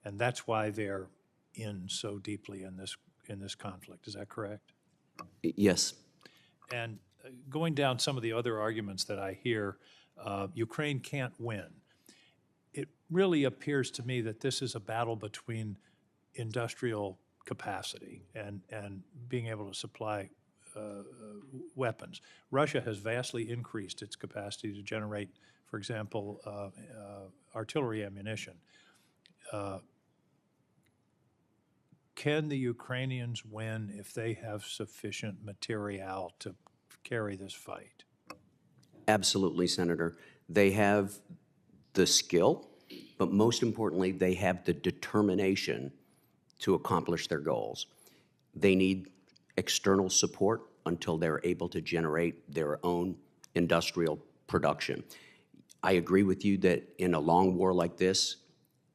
and that's why they're in so deeply in this conflict. Is that correct? Yes. And going down some of the other arguments that I hear, Ukraine can't win. It really appears to me that this is a battle between industrial capacity and being able to supply weapons. Russia has vastly increased its capacity to generate, for example, artillery ammunition. Can the Ukrainians win if they have sufficient material to carry this fight? Absolutely, Senator. They have the skill, but most importantly, they have the determination to accomplish their goals. They need external support, until they're able to generate their own industrial production. I agree with you that in a long war like this,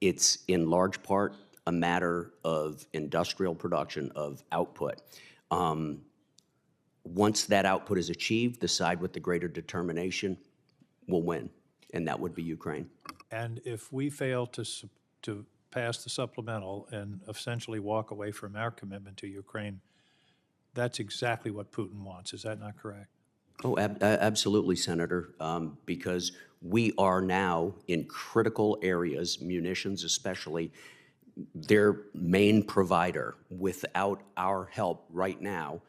it's in large part a matter of industrial production, of output. Once that output is achieved, the side with the greater determination will win, and that would be Ukraine. And if we fail to pass the supplemental and essentially walk away from our commitment to Ukraine, that's exactly what Putin wants. Is that not correct? Oh, absolutely, Senator, because we are now in critical areas, munitions especially, their main provider. Without our help right now,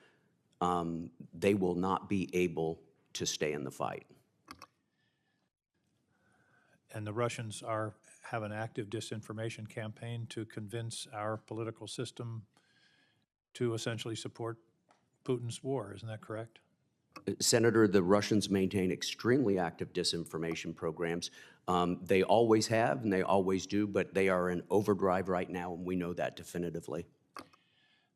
they will not be able to stay in the fight. And the Russians have an active disinformation campaign to convince our political system to essentially support Putin's war. Isn't that correct? Senator, the Russians maintain extremely active disinformation programs. They always have and they always do, but they are in overdrive right now, and we know that definitively.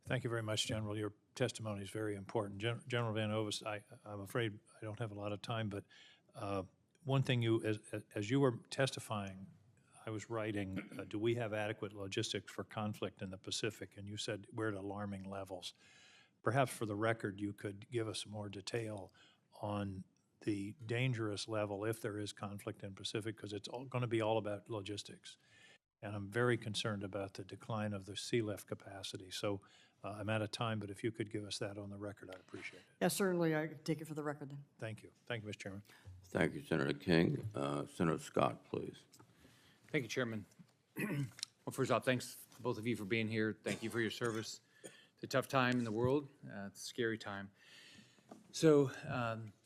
Thank you very much, General. Your testimony is very important. General Van Ovost, I'm afraid I don't have a lot of time, but one thing as you were testifying, I was writing, do we have adequate logistics for conflict in the Pacific? And you said we're at alarming levels. Perhaps for the record, you could give us more detail on the dangerous level if there is conflict in Pacific, because it's going to be all about logistics. And I'm very concerned about the decline of the sea lift capacity. So I'm out of time, but if you could give us that on the record, I'd appreciate it. Yeah, certainly, I could take it for the record then. Thank you. Thank you, Mr. Chairman. Thank you, Senator King. Senator Scott, please. Thank you, Chairman. Well, first off, thanks to both of you for being here. Thank you for your service. It's a tough time in the world. It's a scary time. So,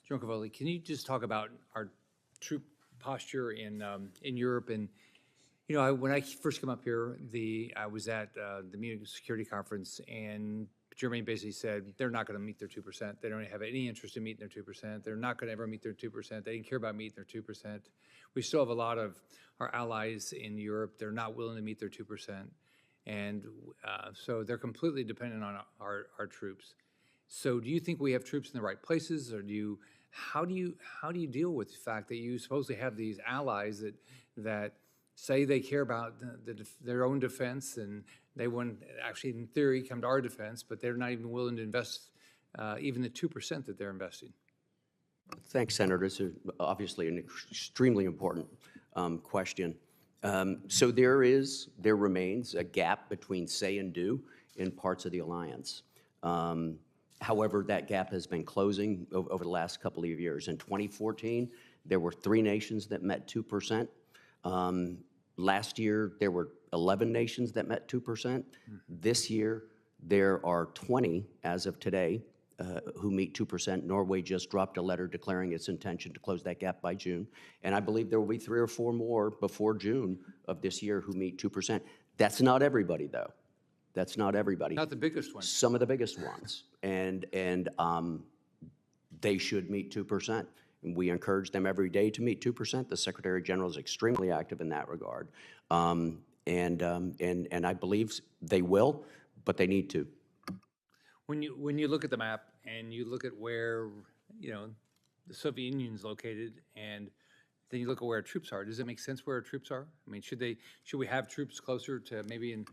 General Cavoli, can you just talk about our troop posture in Europe? And you know, when I first came up here, I was at the Munich Security Conference, and Germany basically said they're not going to meet their 2%. They don't have any interest in meeting their 2%. They're not going to ever meet their 2%. They didn't care about meeting their 2%. We still have a lot of our allies in Europe. They're not willing to meet their 2%. And so they're completely dependent on our troops. So do you think we have troops in the right places, or how do you deal with the fact that you supposedly have these allies that say they care about their own defense, and they wouldn't actually, in theory, come to our defense, but they're not even willing to invest even the 2% that they're investing? Thanks, Senator. It's obviously an extremely important question. So there remains a gap between say and do in parts of the alliance. However, that gap has been closing over the last couple of years. In 2014, there were 3 nations that met 2%. Last year, there were 11 nations that met 2%. This year, there are 20, as of today, who meet 2%. Norway just dropped a letter declaring its intention to close that gap by June. And I believe there will be 3 or 4 more before June of this year who meet 2%. That's not everybody, though. That's not everybody. Not the biggest ones. Some of the biggest ones. And they should meet 2%. And we encourage them every day to meet 2%. The Secretary General is extremely active in that regard. And I believe they will, but they need to. When you look at the map and you look at where, you know, the Soviet Union's located, and then you look at where our troops are, does it make sense where our troops are? I mean, should we have troops closer to maybe in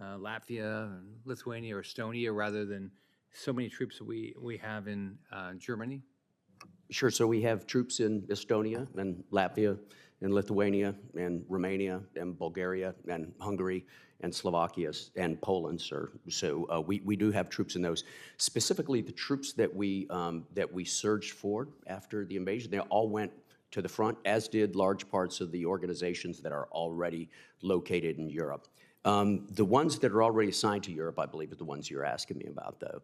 Latvia, and Lithuania, or Estonia, rather than so many troops that we have in Germany? Sure. So we have troops in Estonia and Latvia and Lithuania and Romania and Bulgaria and Hungary and Slovakia and Poland, sir. So we do have troops in those. Specifically, the troops that we surged for after the invasion, they all went to the front, as did large parts of the organizations that are already located in Europe. The ones that are already assigned to Europe, I believe, are the ones you're asking me about, though.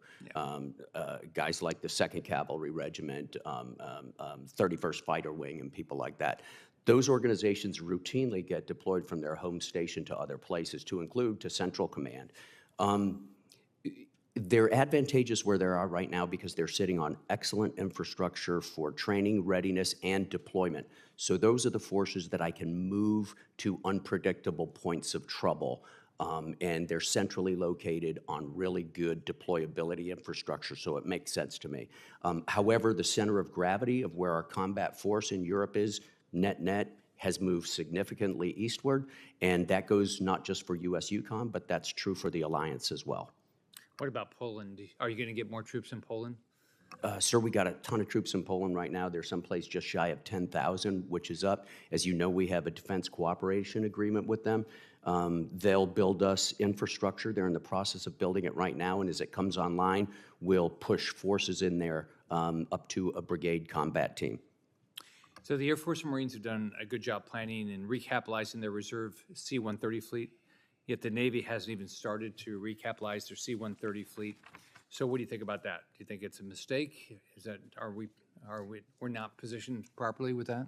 Yeah. Guys like the 2nd Cavalry Regiment, 31st Fighter Wing, and people like that. Those organizations routinely get deployed from their home station to other places, to include to Central Command. They're advantageous where they are right now because they're sitting on excellent infrastructure for training, readiness, and deployment. So those are the forces that I can move to unpredictable points of trouble. And they're centrally located on really good deployability infrastructure, so it makes sense to me. However, the center of gravity of where our combat force in Europe is, net, has moved significantly eastward, and that goes not just for US Eucom, but that's true for the alliance as well. What about Poland? Are you going to get more troops in Poland? Sir, we got a ton of troops in Poland right now. They're someplace just shy of 10,000, which is up. As you know, we have a defense cooperation agreement with them. They'll build us infrastructure. They're in the process of building it right now, and as it comes online, we'll push forces in there up to a brigade combat team. So the Air Force and Marines have done a good job planning and recapitalizing their reserve C-130 fleet, yet the Navy hasn't even started to recapitalize their C-130 fleet. So what do you think about that? Do you think it's a mistake? We're not positioned properly with that?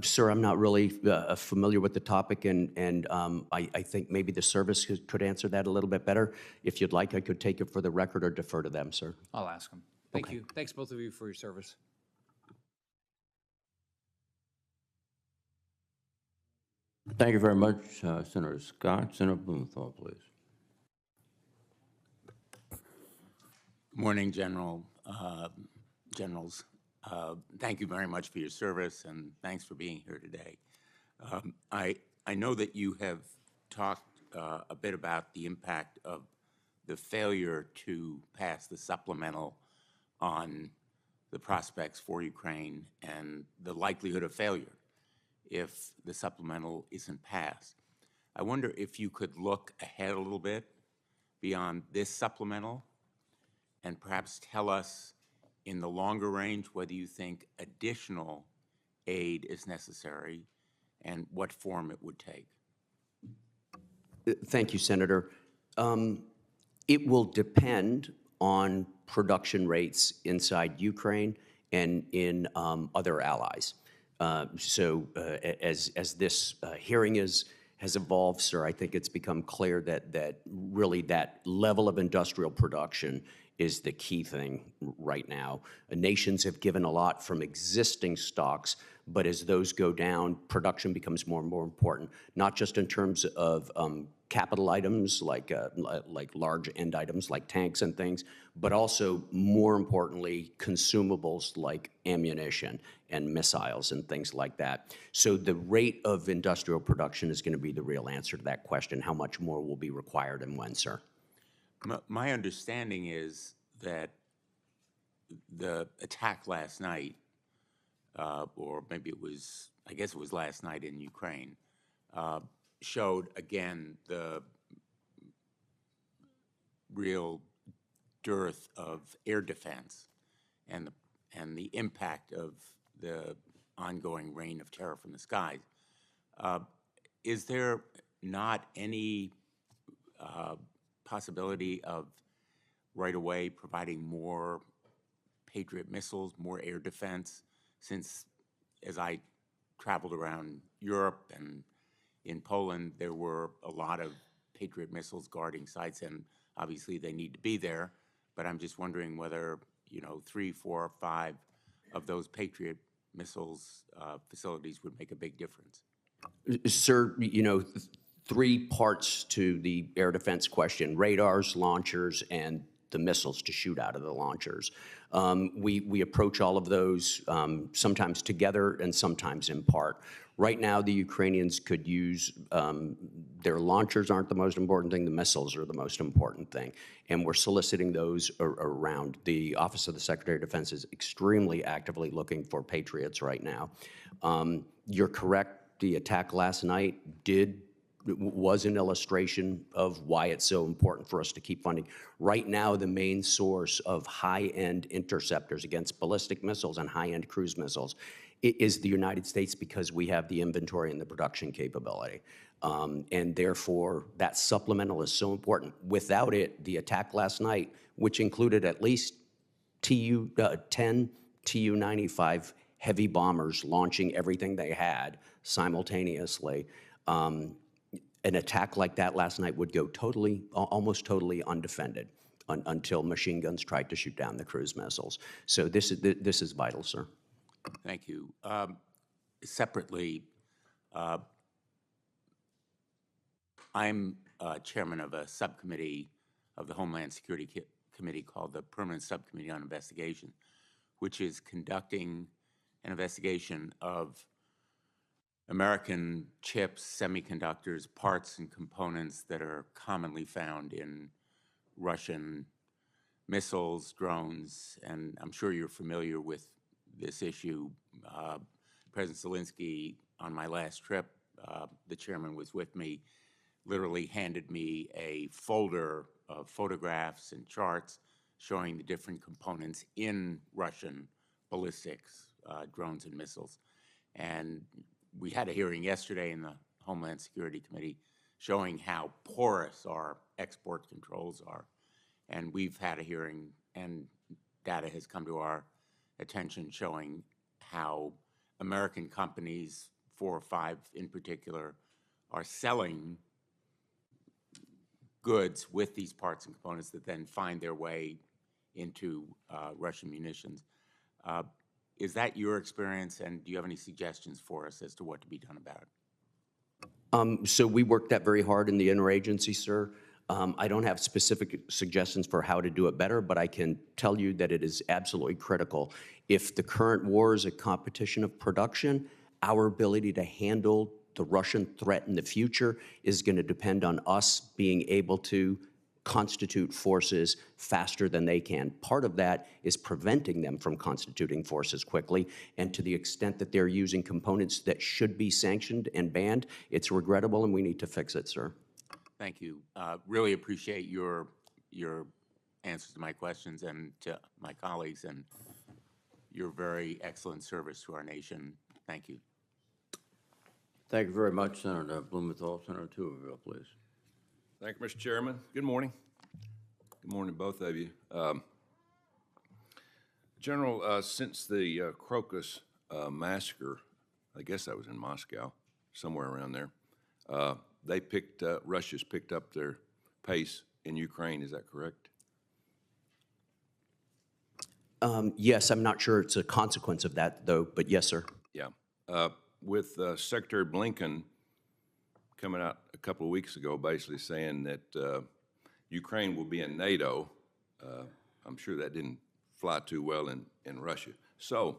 Sir, I'm not really familiar with the topic, and I think maybe the service could answer that a little bit better. If you'd like, I could take it for the record or defer to them, sir. I'll ask them. Thank you. Thanks, both of you, for your service. Thank you very much, Senator Scott. Senator Blumenthal, please. Morning, Generals. Thank you very much for your service, and thanks for being here today. I know that you have talked a bit about the impact of the failure to pass the supplemental on the prospects for Ukraine and the likelihood of failure if the supplemental isn't passed. I wonder if you could look ahead a little bit beyond this supplemental and perhaps tell us in the longer range whether you think additional aid is necessary and what form it would take. Thank you, Senator. It will depend on production rates inside Ukraine and in other allies. As this hearing has evolved, sir, I think it's become clear that really that level of industrial production is the key thing right now. Nations have given a lot from existing stocks, but as those go down, production becomes more and more important, not just in terms of capital items like large end items like tanks and things, but also more importantly, consumables like ammunition and missiles and things like that. So the rate of industrial production is going to be the real answer to that question. How much more will be required and when, sir? My understanding is that the attack last night, or maybe it was, I guess it was last night in Ukraine, showed again the real dearth of air defense and the impact of the ongoing reign of terror from the skies. Is there not any possibility of right away providing more Patriot missiles, more air defense, since as I traveled around Europe and in Poland, there were a lot of Patriot missiles guarding sites, and obviously they need to be there, but I'm just wondering whether, 3, 4, or 5 of those Patriot missiles facilities would make a big difference. Sir, 3 parts to the air defense question: radars, launchers, and the missiles to shoot out of the launchers. We approach all of those sometimes together and sometimes in part. Right now, the Ukrainians could use, their launchers aren't the most important thing, the missiles are the most important thing. And we're soliciting those around. The Office of the Secretary of Defense is extremely actively looking for Patriots right now. You're correct, the attack last night was an illustration of why it's so important for us to keep funding. Right now, the main source of high-end interceptors against ballistic missiles and high-end cruise missiles is the United States, because we have the inventory and the production capability. And therefore, that supplemental is so important. Without it, the attack last night, which included at least 10 Tu-95 heavy bombers launching everything they had simultaneously, an attack like that last night would go almost totally undefended until machine guns tried to shoot down the cruise missiles. So this is vital, sir. Thank you. Separately, I'm chairman of a subcommittee of the Homeland Security Committee called the Permanent Subcommittee on Investigation, which is conducting an investigation of American chips, semiconductors, parts, and components that are commonly found in Russian missiles, drones, and I'm sure you're familiar with this issue. President Zelensky, on my last trip, the chairman was with me, literally handed me a folder of photographs and charts showing the different components in Russian ballistics, drones and missiles. And we had a hearing yesterday in the Homeland Security Committee showing how porous our export controls are. And we've had a hearing, and data has come to our attention showing how American companies, 4 or 5 in particular, are selling goods with these parts and components that then find their way into Russian munitions. Is that your experience, and do you have any suggestions for us as to what to be done about it? So we worked that very hard in the interagency, sir. I don't have specific suggestions for how to do it better, but I can tell you that it is absolutely critical. If the current war is a competition of production, our ability to handle the Russian threat in the future is going to depend on us being able to constitute forces faster than they can. Part of that is preventing them from constituting forces quickly, and to the extent that they're using components that should be sanctioned and banned, it's regrettable and we need to fix it, sir. Thank you. Really appreciate your answers to my questions and to my colleagues, and your very excellent service to our nation. Thank you. Thank you very much, Senator Blumenthal. Senator Tuberville, please. Thank you, Mr. Chairman. Good morning. Good morning, both of you. General, since the Crocus massacre, I guess that was in Moscow, somewhere around there, Russia's picked up their pace in Ukraine. Is that correct? Yes, I'm not sure it's a consequence of that, though, but yes, sir. Yeah. With Secretary Blinken coming out a couple of weeks ago basically saying that Ukraine will be in NATO, I'm sure that didn't fly too well in Russia. So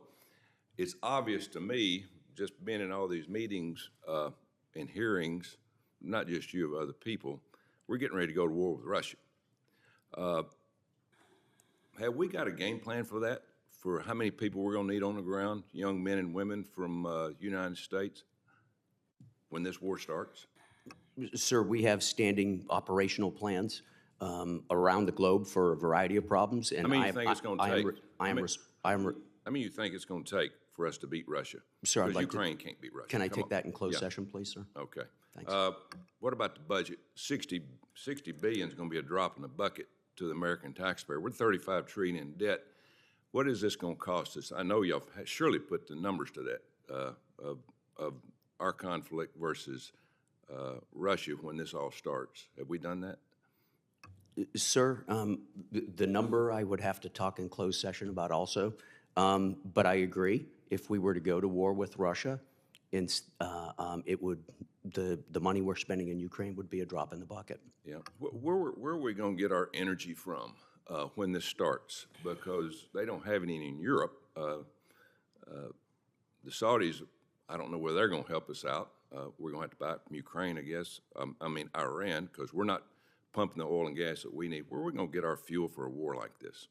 it's obvious to me, just being in all these meetings and hearings, not just you, of other people, we're getting ready to go to war with Russia. Have we got a game plan for that? For how many people we're going to need on the ground, young men and women from United States, when this war starts? Sir, we have standing operational plans around the globe for a variety of problems. And How many you think it's going to take? How many you think it's going to take for us to beat Russia? Sir, I'd because like to- Ukraine can't beat Russia. Can I Come take on. that in closed Yeah. session, please, sir? Okay. Thanks. What about the budget? 60 billion is going to be a drop in the bucket to the American taxpayer. We're 35 trillion in debt. What is this going to cost us? I know y'all surely put the numbers to that of our conflict versus Russia when this all starts. Have we done that? Sir, the number I would have to talk in closed session about also, but I agree. If we were to go to war with Russia, it would the money we're spending in Ukraine would be a drop in the bucket. Yeah. Where are we going to get our energy from when this starts? Because they don't have any in Europe. The Saudis, I don't know where they're going to help us out. We're going to have to buy it from Ukraine, I guess. I mean, Iran, because we're not pumping the oil and gas that we need. Where are we going to get our fuel for a war like this?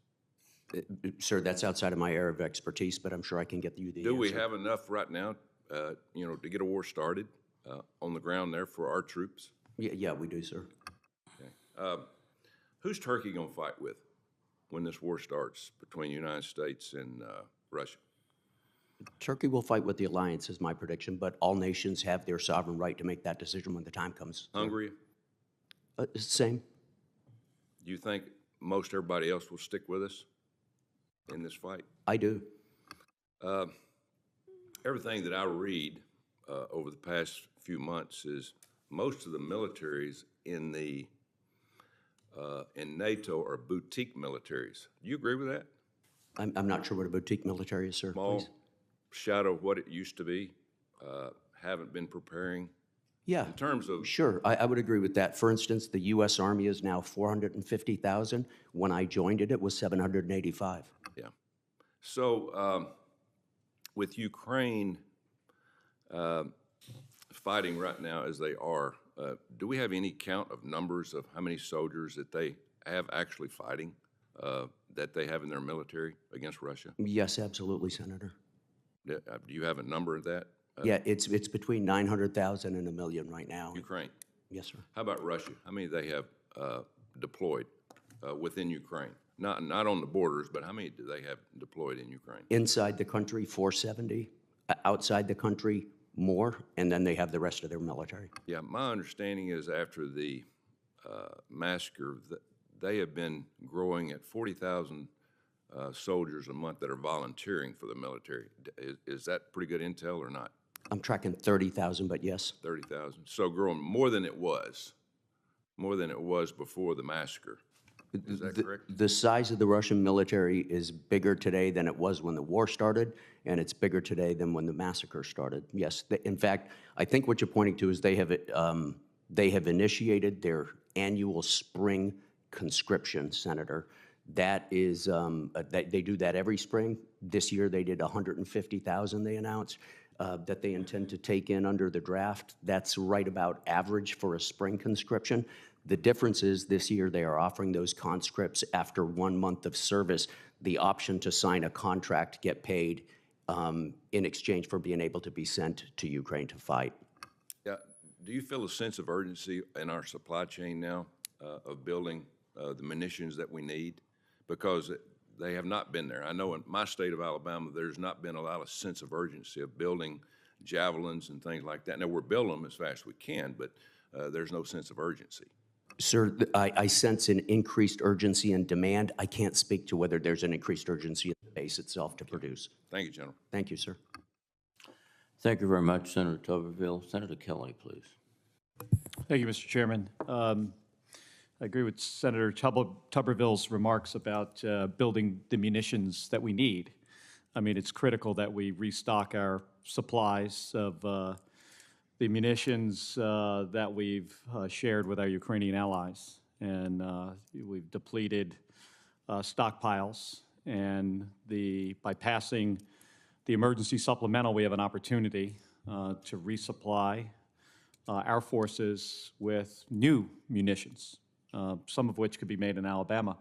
Sir, that's outside of my area of expertise, but I'm sure I can get you the answer. Do we have enough right now, to get a war started on the ground there for our troops? Yeah, we do, sir. Okay. Who's Turkey going to fight with when this war starts between the United States and Russia? Turkey will fight with the alliance, is my prediction, but all nations have their sovereign right to make that decision when the time comes. Hungary? Same. Do you think most everybody else will stick with us in this fight? I do. Everything that I read over the past few months is most of the militaries in NATO are boutique militaries. Do you agree with that? I'm not sure what a boutique military is, sir. Small Please. shadow of what it used to be, haven't been preparing Yeah. In terms of, Sure, I would agree with that. For instance, the U.S. Army is now 450,000. When I joined it, it was 785. yeah. So with Ukraine fighting right now as they are, do we have any count of numbers of how many soldiers that they have actually fighting, that they have in their military against Russia? Yes, absolutely, Senator. Do you have a number of that? Yeah, it's between 900,000 and 1 million right now. Ukraine. Yes, sir. How about Russia? How many they have deployed within Ukraine? Not on the borders, but how many do they have deployed in Ukraine? Inside the country, 470. Outside the country, more, and then they have the rest of their military. Yeah, my understanding is after the massacre, they have been growing at 40,000 soldiers a month that are volunteering for the military. Is that pretty good intel or not? I'm tracking 30,000, but yes. 30,000. So growing more than it was before the massacre. Is that correct? The size of the Russian military is bigger today than it was when the war started, and it's bigger today than when the massacre started. Yes, in fact, I think what you're pointing to is they have initiated their annual spring conscription, Senator. That is, they do that every spring. This year they did 150,000, they announced, that they intend to take in under the draft. That's right about average for a spring conscription. The difference is this year they are offering those conscripts after 1 month of service the option to sign a contract, get paid in exchange for being able to be sent to Ukraine to fight. Yeah. Do you feel a sense of urgency in our supply chain now of building the munitions that we need? Because they have not been there. I know in my state of Alabama, there's not been a lot of sense of urgency of building javelins and things like that. Now, we're building them as fast as we can, but there's no sense of urgency. Sir, I sense an increased urgency and demand. I can't speak to whether there's an increased urgency in the base itself to produce. Thank you, General. Thank you, sir. Thank you very much, Senator Tuberville. Senator Kelly, please. Thank you, Mr. Chairman. I agree with Senator Tuberville's remarks about building the munitions that we need. I mean, it's critical that we restock our supplies of the munitions that we've shared with our Ukrainian allies. And we've depleted stockpiles. And by passing the emergency supplemental, we have an opportunity to resupply our forces with new munitions, some of which could be made in Alabama.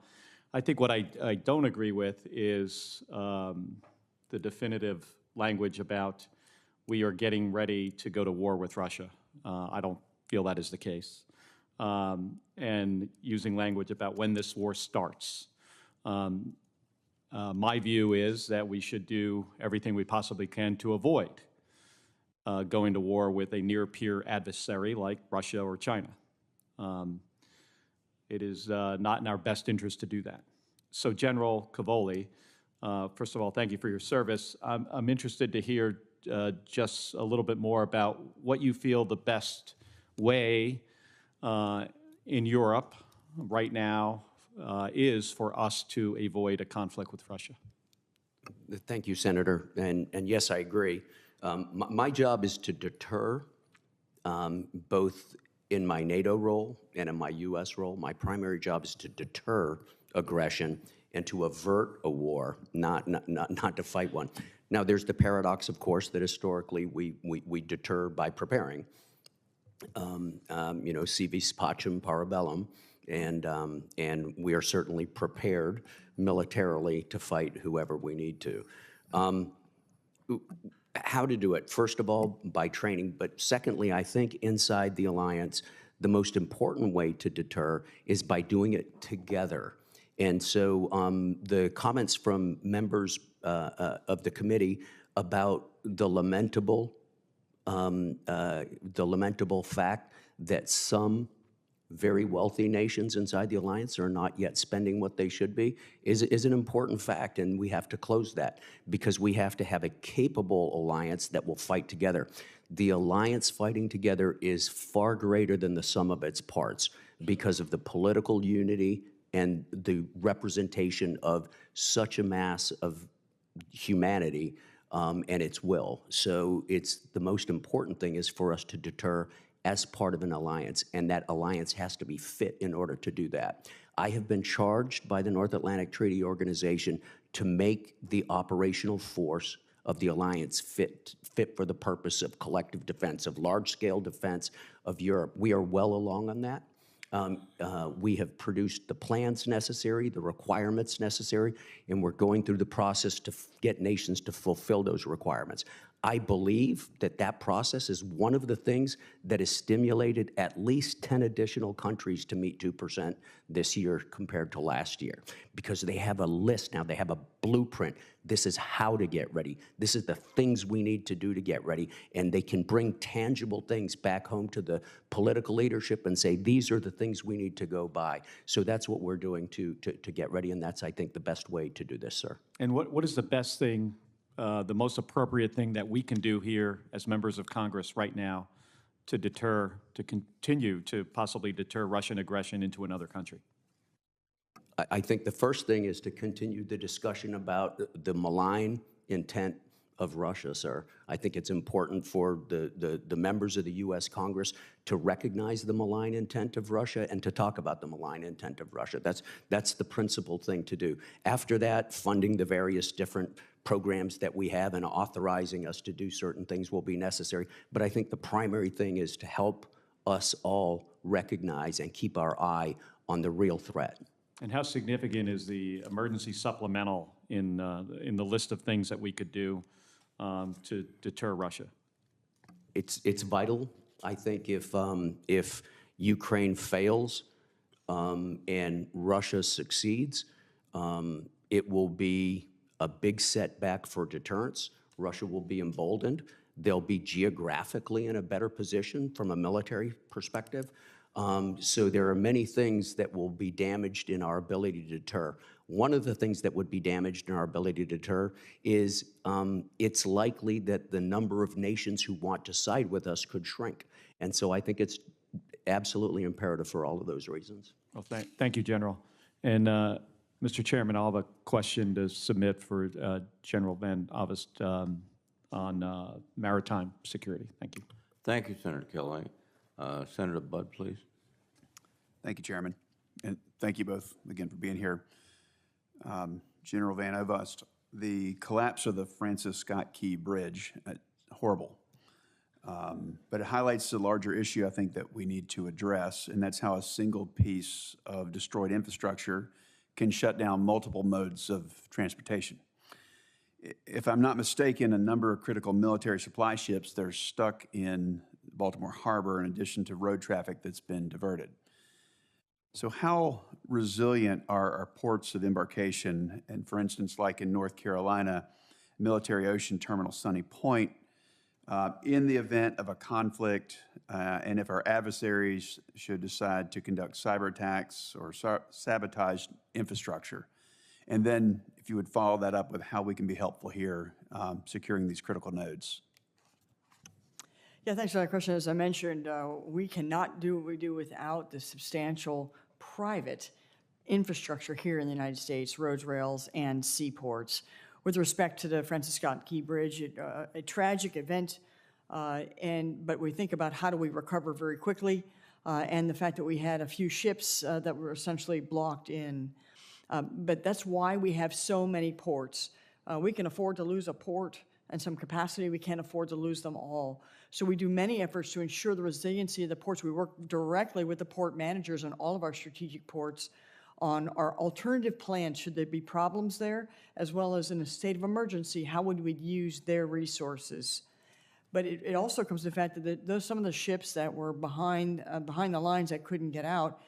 I think what I don't agree with is the definitive language about we are getting ready to go to war with Russia. I don't feel that is the case. And using language about when this war starts. My view is that we should do everything we possibly can to avoid going to war with a near-peer adversary like Russia or China. It is not in our best interest to do that. So General Cavoli, first of all, thank you for your service. I'm interested to hear just a little bit more about what you feel the best way in Europe right now is for us to avoid a conflict with Russia. Thank you, Senator. And yes, I agree. My job is to deter both in my NATO role and in my U.S. role. My primary job is to deter aggression and to avert a war, not to fight one. Now, there's the paradox, of course, that historically we deter by preparing. Si vis pacem para bellum, and we are certainly prepared militarily to fight whoever we need to. How to do it? First of all, by training, but secondly, I think inside the alliance, the most important way to deter is by doing it together. And so the comments from members of the committee about the lamentable fact that some very wealthy nations inside the alliance are not yet spending what they should be is an important fact, and we have to close that because we have to have a capable alliance that will fight together. The alliance fighting together is far greater than the sum of its parts because of the political unity and the representation of such a mass of humanity and its will. So it's the most important thing is for us to deter as part of an alliance, and that alliance has to be fit in order to do that. I have been charged by the North Atlantic Treaty Organization to make the operational force of the alliance fit for the purpose of collective defense, of large-scale defense of Europe. We are well along on that. We have produced the plans necessary, the requirements necessary, and we're going through the process to get nations to fulfill those requirements. I believe that that process is one of the things that has stimulated at least 10 additional countries to meet 2% this year compared to last year, because they have a list now, they have a blueprint. This is how to get ready. This is the things we need to do to get ready, and they can bring tangible things back home to the political leadership and say, these are the things we need to go by. So that's what we're doing to get ready, and that's, I think, the best way to do this, sir. And what is the best thing, the most appropriate thing that we can do here as members of Congress right now to continue to possibly deter Russian aggression into another country? I think the first thing is to continue the discussion about the malign intent of Russia, sir. I think it's important for the members of the U.S. Congress to recognize the malign intent of Russia and to talk about the malign intent of Russia. That's the principal thing to do. After that, funding the various different programs that we have and authorizing us to do certain things will be necessary. But I think the primary thing is to help us all recognize and keep our eye on the real threat. And how significant is the emergency supplemental in the list of things that we could do to deter Russia? It's vital. I think if Ukraine fails and Russia succeeds, it will be a big setback for deterrence. Russia will be emboldened. They'll be geographically in a better position from a military perspective. So there are many things that will be damaged in our ability to deter. One of the things that would be damaged in our ability to deter is it's likely that the number of nations who want to side with us could shrink. And so I think it's absolutely imperative for all of those reasons. Well, thank you, General. And Mr. Chairman, I'll have a question to submit for General Van Ovost on maritime security. Thank you. Thank you, Senator Kelly. Senator Budd, please. Thank you, Chairman. And thank you both again for being here. General Van Ovost, the collapse of the Francis Scott Key Bridge, horrible. But it highlights the larger issue I think that we need to address, and that's how a single piece of destroyed infrastructure can shut down multiple modes of transportation. If I'm not mistaken, a number of critical military supply ships that are stuck in Baltimore Harbor in addition to road traffic that's been diverted. So how resilient are our ports of embarkation? And for instance, like in North Carolina, Military Ocean Terminal Sunny Point, in the event of a conflict, and if our adversaries should decide to conduct cyber attacks or sabotage infrastructure. And then if you would follow that up with how we can be helpful here securing these critical nodes. Yeah, thanks for that question. As I mentioned, we cannot do what we do without the substantial private infrastructure here in the United States, roads, rails, and seaports. With respect to the Francis Scott Key Bridge, a tragic event, but we think about how do we recover very quickly, and the fact that we had a few ships that were essentially blocked in. But that's why we have so many ports. We can afford to lose a port and some capacity. We can't afford to lose them all. So we do many efforts to ensure the resiliency of the ports. We work directly with the port managers on all of our strategic ports on our alternative plans should there be problems there, as well as in a state of emergency, how would we use their resources? But it also comes to the fact that some of the ships that were behind the lines that couldn't get out,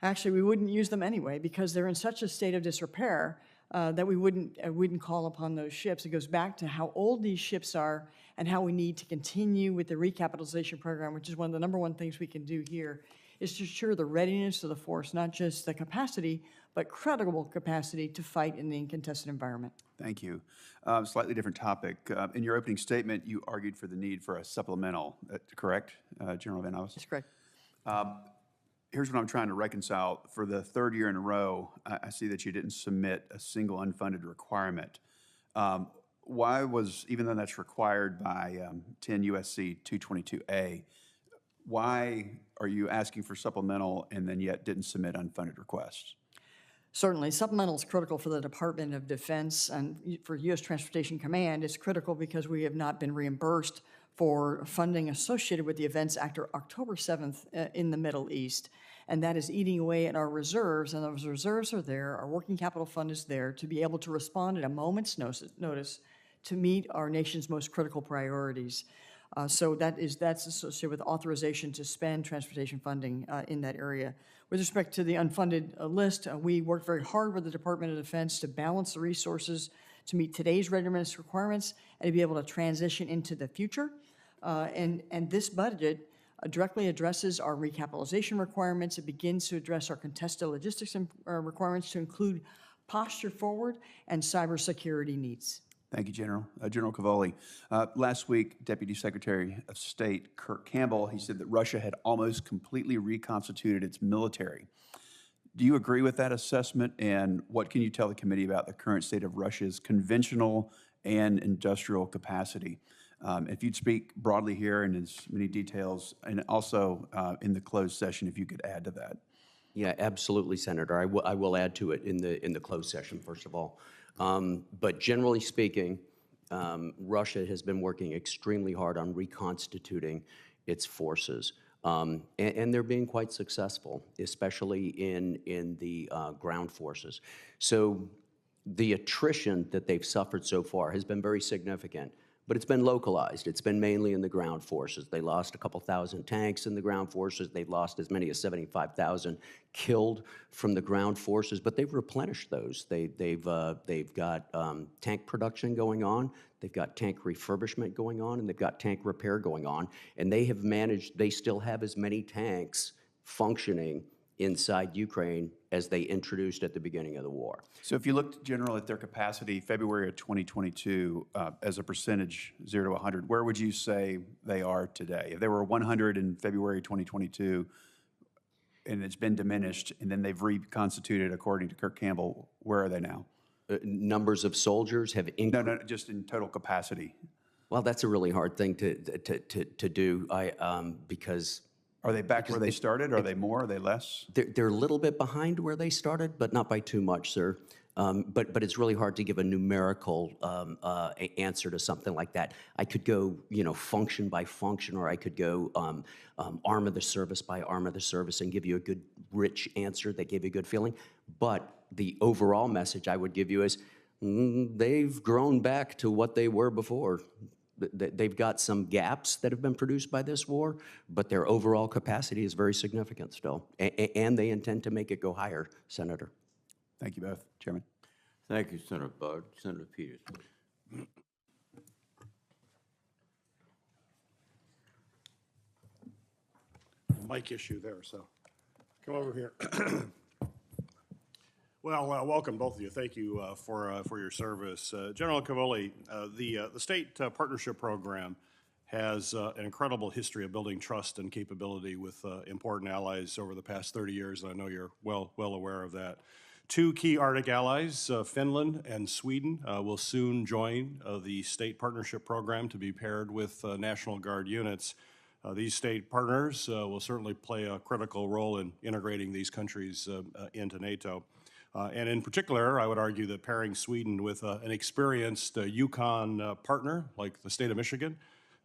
actually we wouldn't use them anyway because they're in such a state of disrepair that we wouldn't call upon those ships. It goes back to how old these ships are and how we need to continue with the recapitalization program, which is one of the number one things we can do here, is to ensure the readiness of the force, not just the capacity, but credible capacity to fight in the uncontested environment. Thank you. Slightly different topic. In your opening statement, you argued for the need for a supplemental, correct, General Van Ovost? That's correct. Here's what I'm trying to reconcile. For the third year in a row, I see that you didn't submit a single unfunded requirement. Why was, even though that's required by 10 U.S.C. 222A, Why are you asking for supplemental and then yet didn't submit unfunded requests? Certainly, supplemental is critical for the Department of Defense and for U.S. Transportation Command. It's critical because we have not been reimbursed for funding associated with the events after October 7th in the Middle East. And that is eating away at our reserves, and those reserves are there. Our working capital fund is there to be able to respond at a moment's notice to meet our nation's most critical priorities. So that's associated with authorization to spend transportation funding in that area. With respect to the unfunded list, we worked very hard with the Department of Defense to balance the resources to meet today's readiness requirements and to be able to transition into the future. And this budget directly addresses our recapitalization requirements. It begins to address our contested logistics requirements to include posture forward and cybersecurity needs. Thank you, General. General Cavoli, last week, Deputy Secretary of State Kirk Campbell, he said that Russia had almost completely reconstituted its military. Do you agree with that assessment? And what can you tell the committee about the current state of Russia's conventional and industrial capacity? If you'd speak broadly here in as many details, and also in the closed session, if you could add to that. Yeah, absolutely, Senator. I will add to it in the closed session, first of all. But generally speaking, Russia has been working extremely hard on reconstituting its forces. And they're being quite successful, especially in the ground forces. So the attrition that they've suffered so far has been very significant, but it's been localized. It's been mainly in the ground forces. They lost a couple thousand tanks in the ground forces. They've lost as many as 75,000 killed from the ground forces, but they've replenished those. They've got tank production going on. They've got tank refurbishment going on, and they've got tank repair going on. And they have managed, they still have as many tanks functioning inside Ukraine as they introduced at the beginning of the war. So if you looked, General, at their capacity February of 2022 as a percentage, 0 to 100, where would you say they are today? If they were 100 in February 2022 and it's been diminished and then they've reconstituted according to Kirk Campbell, where are they now? Numbers of soldiers have increased. No, just in total capacity. Well, that's a really hard thing to do because... Are they back where they started? Are they more? Are they less? They're a little bit behind where they started, but not by too much, sir. But it's really hard to give a numerical answer to something like that. I could go, function by function, or I could go arm of the service by arm of the service and give you a good, rich answer that gave you a good feeling. But the overall message I would give you is they've grown back to what they were before. They've got some gaps that have been produced by this war, but their overall capacity is very significant still, and they intend to make it go higher, Senator. Thank you both, Chairman. Thank you, Senator Bud. Senator Peters. Mic issue there, so come over here. Well, welcome, both of you. Thank you for your service. General Cavoli, the state partnership program has an incredible history of building trust and capability with important allies over the past 30 years, and I know you're well aware of that. Two key Arctic allies, Finland and Sweden, will soon join the state partnership program to be paired with National Guard units. These state partners will certainly play a critical role in integrating these countries into NATO. And in particular, I would argue that pairing Sweden with an experienced Eucom partner like the state of Michigan,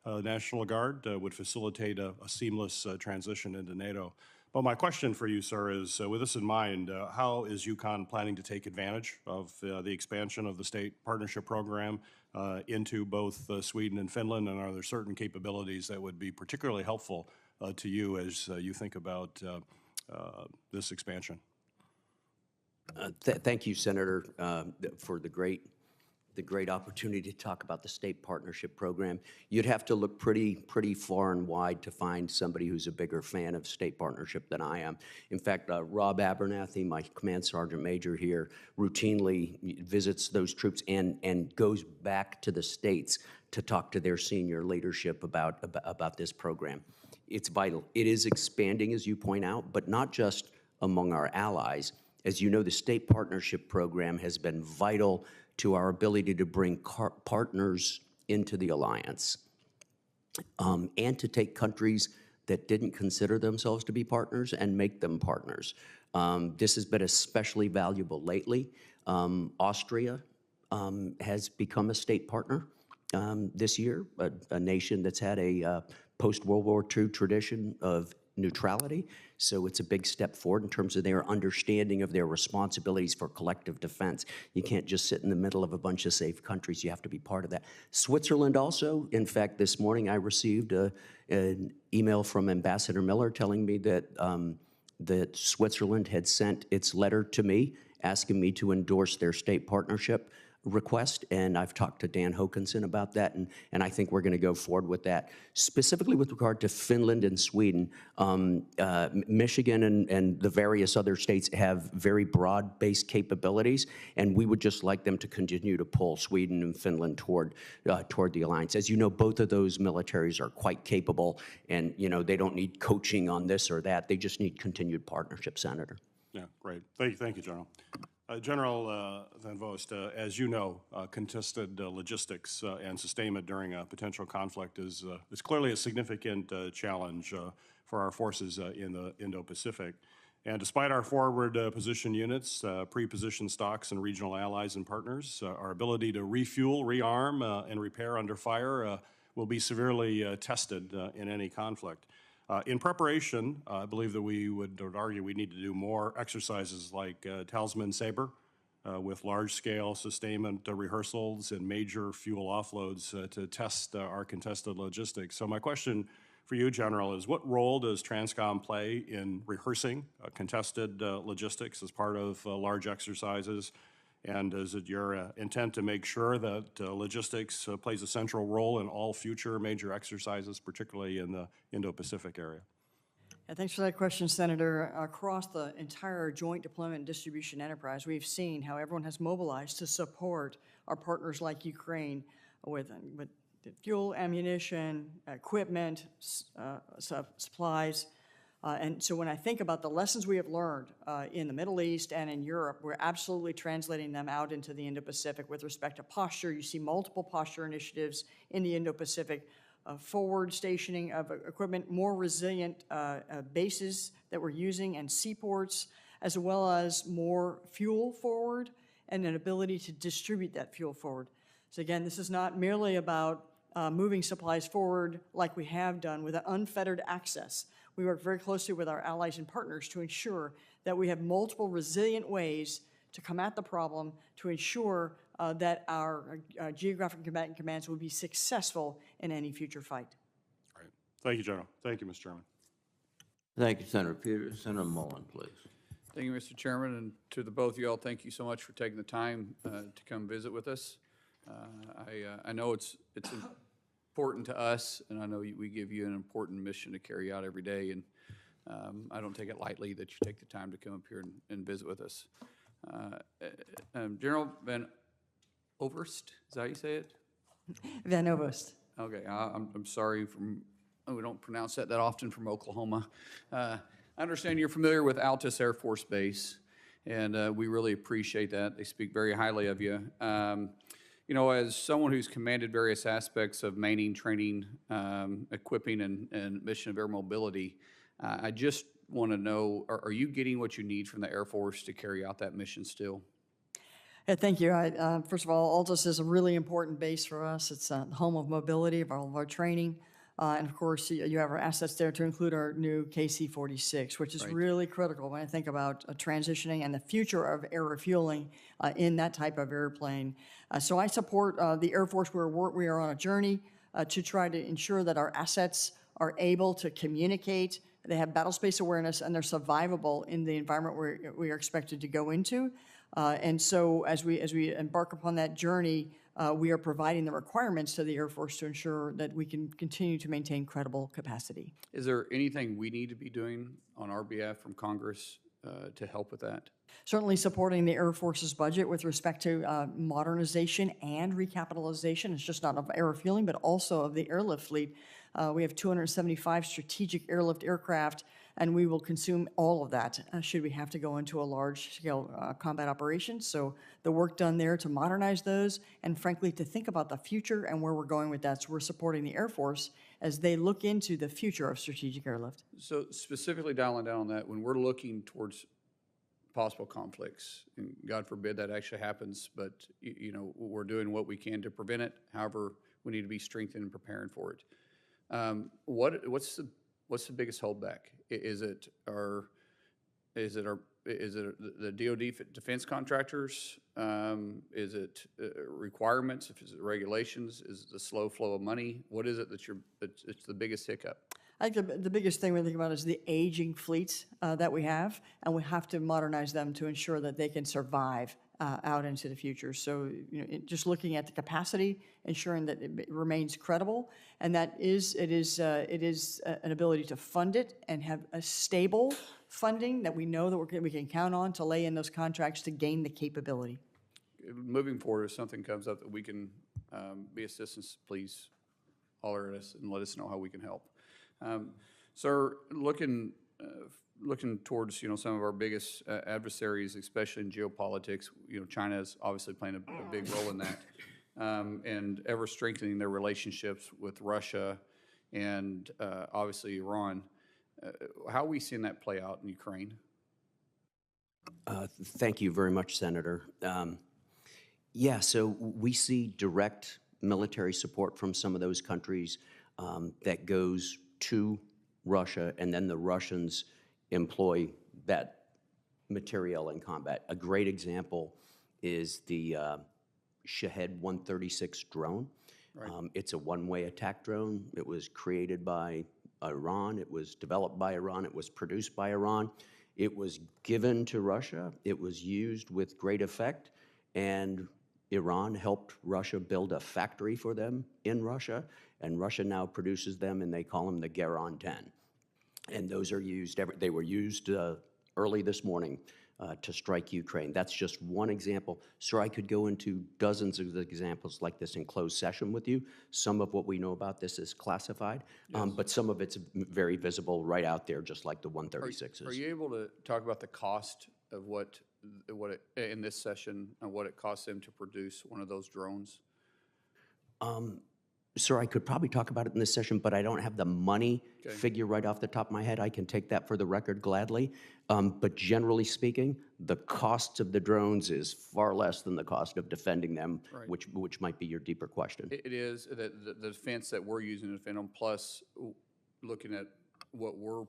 National Guard, would facilitate a seamless transition into NATO. But my question for you, sir, is with this in mind, how is Eucom planning to take advantage of the expansion of the state partnership program into both Sweden and Finland? And are there certain capabilities that would be particularly helpful to you as you think about this expansion? Thank you, Senator, for the great opportunity to talk about the state partnership program. You'd have to look pretty far and wide to find somebody who's a bigger fan of state partnership than I am. In fact, Rob Abernathy, my command sergeant major here, routinely visits those troops and goes back to the states to talk to their senior leadership about this program. It's vital. It is expanding, as you point out, but not just among our allies. As you know, the state partnership program has been vital to our ability to bring partners into the alliance and to take countries that didn't consider themselves to be partners and make them partners. This has been especially valuable lately. Austria has become a state partner this year, a nation that's had a post-World War II tradition of neutrality. So it's a big step forward in terms of their understanding of their responsibilities for collective defense. You can't just sit in the middle of a bunch of safe countries. You have to be part of that. Switzerland also, in fact, this morning I received an email from Ambassador Miller telling me that that Switzerland had sent its letter to me asking me to endorse their state partnership request, and I've talked to Dan Hokanson about that, and I think we're going to go forward with that. Specifically with regard to Finland and Sweden, Michigan and the various other states have very broad-based capabilities, and we would just like them to continue to pull Sweden and Finland toward the alliance. As you know, both of those militaries are quite capable, and they don't need coaching on this or that. They just need continued partnership, Senator. Yeah, great. Thank you, General. General Van Vost, as you know, contested logistics and sustainment during a potential conflict is clearly a significant challenge for our forces in the Indo-Pacific. And despite our forward position units, pre-positioned stocks and regional allies and partners, our ability to refuel, rearm, and repair under fire will be severely tested in any conflict. In preparation, I believe that we would argue we need to do more exercises like Talisman Sabre with large-scale sustainment rehearsals and major fuel offloads to test our contested logistics. So my question for you, General, is what role does Transcom play in rehearsing contested logistics as part of large exercises? And is it your intent to make sure that logistics plays a central role in all future major exercises, particularly in the Indo-Pacific area? Yeah, thanks for that question, Senator. Across the entire joint deployment and distribution enterprise, we've seen how everyone has mobilized to support our partners like Ukraine with fuel, ammunition, equipment, supplies. And so when I think about the lessons we have learned in the Middle East and in Europe, we're absolutely translating them out into the Indo-Pacific with respect to posture. You see multiple posture initiatives in the Indo-Pacific, forward stationing of equipment, more resilient bases that we're using and seaports, as well as more fuel forward and an ability to distribute that fuel forward. So again, this is not merely about moving supplies forward like we have done with an unfettered access. We work very closely with our allies and partners to ensure that we have multiple resilient ways to come at the problem to ensure that our geographic combatant commands will be successful in any future fight. All right. Thank you, General. Thank you, Mr. Chairman. Thank you, Senator Peters. Senator Mullen, please. Thank you, Mr. Chairman, and to the both of you all, thank you so much for taking the time to come visit with us. I know it's important to us, and I know we give you an important mission to carry out every day, and I don't take it lightly that you take the time to come up here and visit with us. General Van Ovost, is that how you say it? Van Ovost. Okay, I'm sorry, we don't pronounce that often from Oklahoma. I understand you're familiar with Altus Air Force Base, and we really appreciate that. They speak very highly of you. As someone who's commanded various aspects of manning, training, equipping, and mission of air mobility, I just want to know, are you getting what you need from the Air Force to carry out that mission still? Yeah, thank you. First of all, Altus is a really important base for us. It's the home of mobility of all of our training. And of course, you have our assets there to include our new KC-46, which is really critical when I think about transitioning and the future of air refueling in that type of airplane. So I support the Air Force where we are on a journey to try to ensure that our assets are able to communicate, they have battle space awareness, and they're survivable in the environment we are expected to go into. And so as we embark upon that journey, we are providing the requirements to the Air Force to ensure that we can continue to maintain credible capacity. Is there anything we need to be doing on our behalf from Congress to help with that? Certainly supporting the Air Force's budget with respect to modernization and recapitalization. It's just not of air refueling, but also of the airlift fleet. We have 275 strategic airlift aircraft and we will consume all of that should we have to go into a large-scale combat operation. So the work done there to modernize those, and frankly, to think about the future and where we're going with that. So we're supporting the Air Force as they look into the future of strategic airlift. So specifically dialing down on that, when we're looking towards possible conflicts, and God forbid that actually happens, but you know, we're doing what we can to prevent it. However, we need to be strengthened and preparing for it. What's the biggest holdback? Is it the DoD defense contractors? Is it requirements? Is it regulations? Is it the slow flow of money? What is it it's the biggest hiccup? I think the biggest thing we think about is the aging fleets that we have, and we have to modernize them to ensure that they can survive out into the future. So, you know, just looking at the capacity, ensuring that it remains credible, and that it is an ability to fund it and have a stable funding that we know that we can count on to lay in those contracts to gain the capability. Moving forward, if something comes up that we can be assistance, please holler at us and let us know how we can help. Sir, looking towards, you know, some of our biggest adversaries, especially in geopolitics, you know, China is obviously playing a big role in that, and ever strengthening their relationships with Russia and obviously Iran. How are we seeing that play out in Ukraine? Thank you very much, Senator. Yeah, so we see direct military support from some of those countries that goes to Russia, and then the Russians employ that material in combat. A great example is the Shahed 136 drone. Right. It's a one-way attack drone. It was created by Iran. It was developed by Iran. It was produced by Iran. It was given to Russia. It was used with great effect, and Iran helped Russia build a factory for them in Russia, and Russia now produces them, and they call them the Garon 10. And those are used, they were used early this morning to strike Ukraine. That's just one example. Sir, I could go into dozens of examples like this in closed session with you. Some of what we know about this is classified, yes. But some of it's very visible right out there, just like the 136s. Are you able to talk about the cost of what in this session, and what it costs them to produce one of those drones? Sir, I could probably talk about it in this session, but I don't have the money figure right off the top of my head. I can take that for the record gladly. But generally speaking, the cost of the drones is far less than the cost of defending them, right. which might be your deeper question. It is the defense that we're using to defend them, plus looking at what we're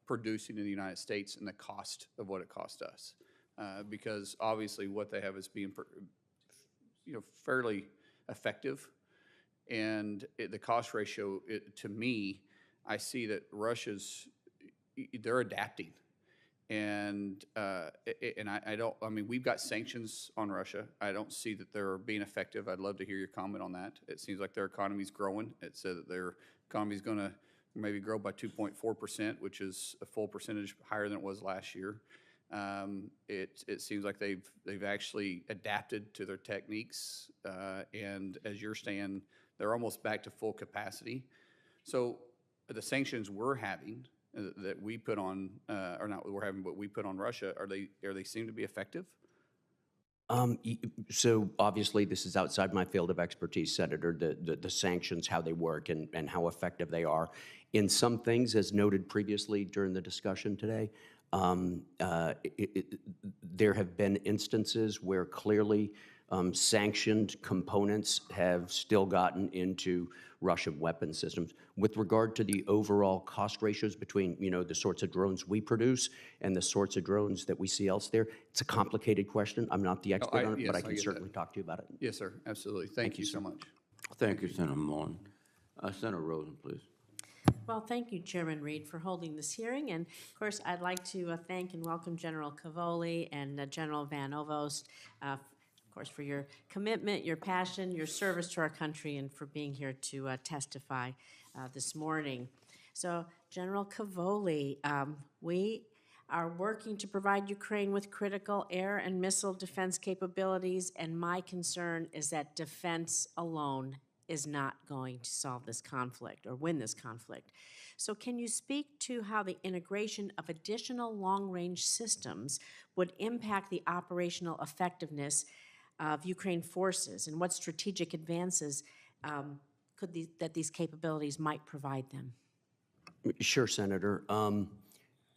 producing in the United States and the cost of what it cost us. Because obviously what they have is being fairly effective, and the cost ratio, to me, I see that they're adapting, and I mean, we've got sanctions on Russia. I don't see that they're being effective. I'd love to hear your comment on that. It seems like their economy's growing. It said that their economy's going to maybe grow by 2.4%, which is a full percentage higher than it was last year. It seems like they've actually adapted to their techniques, and as you're saying, they're almost back to full capacity. So the sanctions we're having that we put on, or not we're having, but we put on Russia, are they seem to be effective? So obviously this is outside my field of expertise, Senator, the sanctions, how they work and how effective they are. In some things, as noted previously during the discussion today, there have been instances where clearly sanctioned components have still gotten into Russian weapon systems. With regard to the overall cost ratios between, the sorts of drones we produce and the sorts of drones that we see elsewhere, it's a complicated question. I'm not the expert on it, but I can certainly talk to you about it. Yes, sir, absolutely. Thank you so much. Thank you, Senator Mullen. Senator Rosen, please. Well, thank you, Chairman Reed, for holding this hearing. And, of course, I'd like to thank and welcome General Cavoli and General Van Ovost, of course, for your commitment, your passion, your service to our country, and for being here to testify this morning. So, General Cavoli, we are working to provide Ukraine with critical air and missile defense capabilities, and my concern is that defense alone is not going to solve this conflict or win this conflict. So can you speak to how the integration of additional long-range systems would impact the operational effectiveness of Ukraine forces, and what strategic advances that these capabilities might provide them? Sure, Senator.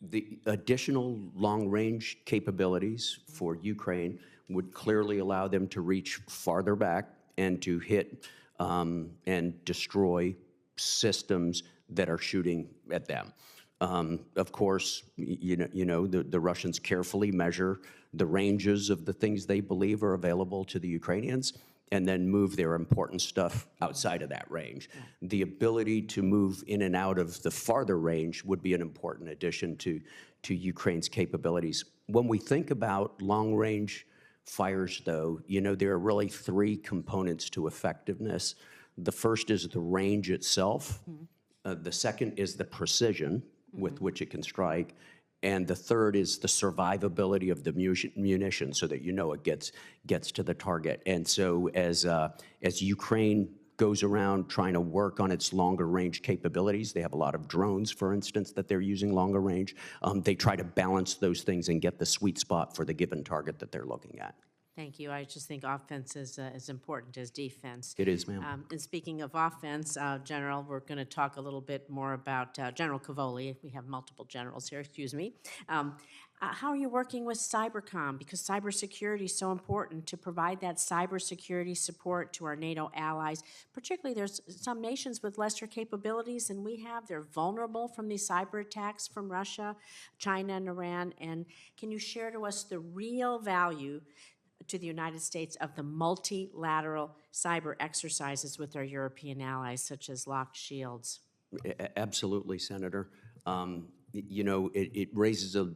The additional long-range capabilities for Ukraine would clearly allow them to reach farther back and to hit and destroy systems that are shooting at them. Of course, the Russians carefully measure the ranges of the things they believe are available to the Ukrainians, and then move their important stuff outside of that range. The ability to move in and out of the farther range would be an important addition to Ukraine's capabilities. When we think about long-range fires, though, there are really three components to effectiveness. The first is the range itself. The second is the precision with which it can strike. And the third is the survivability of the munition, so that it gets to the target. And so as Ukraine goes around trying to work on its longer range capabilities, they have a lot of drones, for instance, that they're using longer range. They try to balance those things and get the sweet spot for the given target that they're looking at. Thank you. I just think offense is as important as defense. It is, ma'am. And speaking of offense, General, we're going to talk a little bit more about General Cavoli. We have multiple generals here, excuse me. How are you working with Cybercom? Because cybersecurity is so important to provide that cybersecurity support to our NATO allies. Particularly, there's some nations with lesser capabilities than we have. They're vulnerable from these cyber attacks from Russia, China, and Iran. And can you share to us the real value to the United States of the multilateral cyber exercises with our European allies, such as locked shields? Absolutely, Senator. It raises an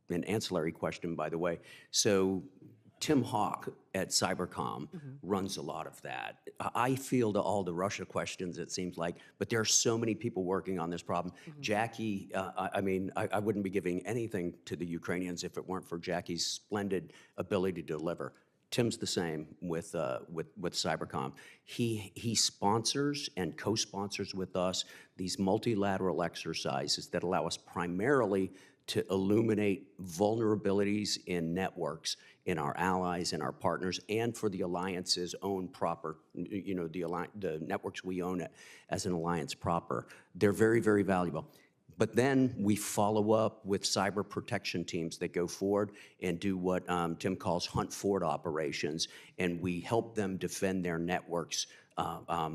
ancillary question, by the way. So Tim Hawk at Cybercom runs a lot of that. I field all the Russia questions, it seems like, but there are so many people working on this problem. Jackie, I wouldn't be giving anything to the Ukrainians if it weren't for Jackie's splendid ability to deliver. Tim's the same with Cybercom. He sponsors and co-sponsors with us these multilateral exercises that allow us primarily to illuminate vulnerabilities in networks in our allies and our partners, and for the alliance's own proper, the networks we own as an alliance proper. They're very, very valuable. But then we follow up with cyber protection teams that go forward and do what Tim calls hunt forward operations, and we help them defend their networks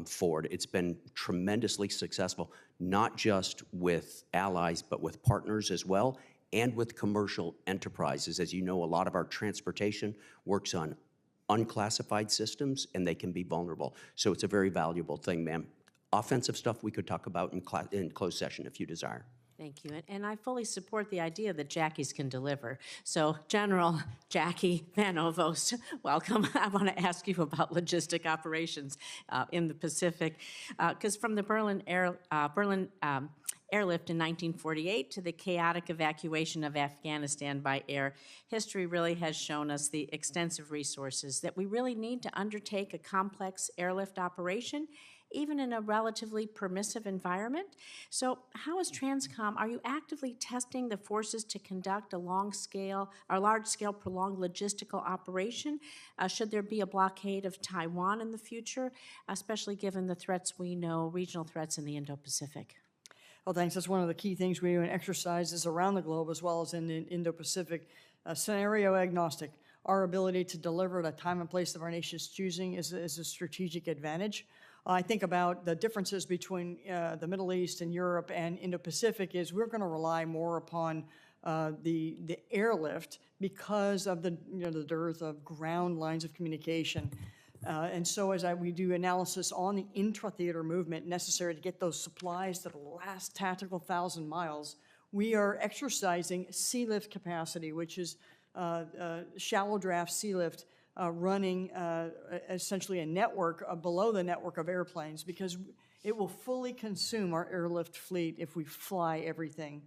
forward. It's been tremendously successful, not just with allies, but with partners as well, and with commercial enterprises. As you know, a lot of our transportation works on unclassified systems, and they can be vulnerable. So it's a very valuable thing, ma'am. Offensive stuff we could talk about in closed session if you desire. Thank you. And I fully support the idea that Jackies can deliver. So General Jackie Van Ovost, welcome. I want to ask you about logistic operations in the Pacific, because from the Berlin airlift in 1948 to the chaotic evacuation of Afghanistan by air, history really has shown us the extensive resources that we really need to undertake a complex airlift operation, even in a relatively permissive environment. So how is Transcom, are you actively testing the forces to conduct a large-scale prolonged logistical operation? Should there be a blockade of Taiwan in the future, especially given the threats we know, regional threats in the Indo-Pacific? Well, thanks. That's one of the key things we do in exercises around the globe as well as in the Indo-Pacific. Scenario agnostic. Our ability to deliver at a time and place of our nation's choosing is a strategic advantage. I think about the differences between the Middle East and Europe and Indo-Pacific is we're going to rely more upon the airlift because of the dearth of ground lines of communication. And so as we do analysis on the intra-theater movement necessary to get those supplies to the last tactical 1,000 miles, we are exercising sea lift capacity, which is shallow draft sea lift, running essentially a network below the network of airplanes, because it will fully consume our airlift fleet if we fly everything.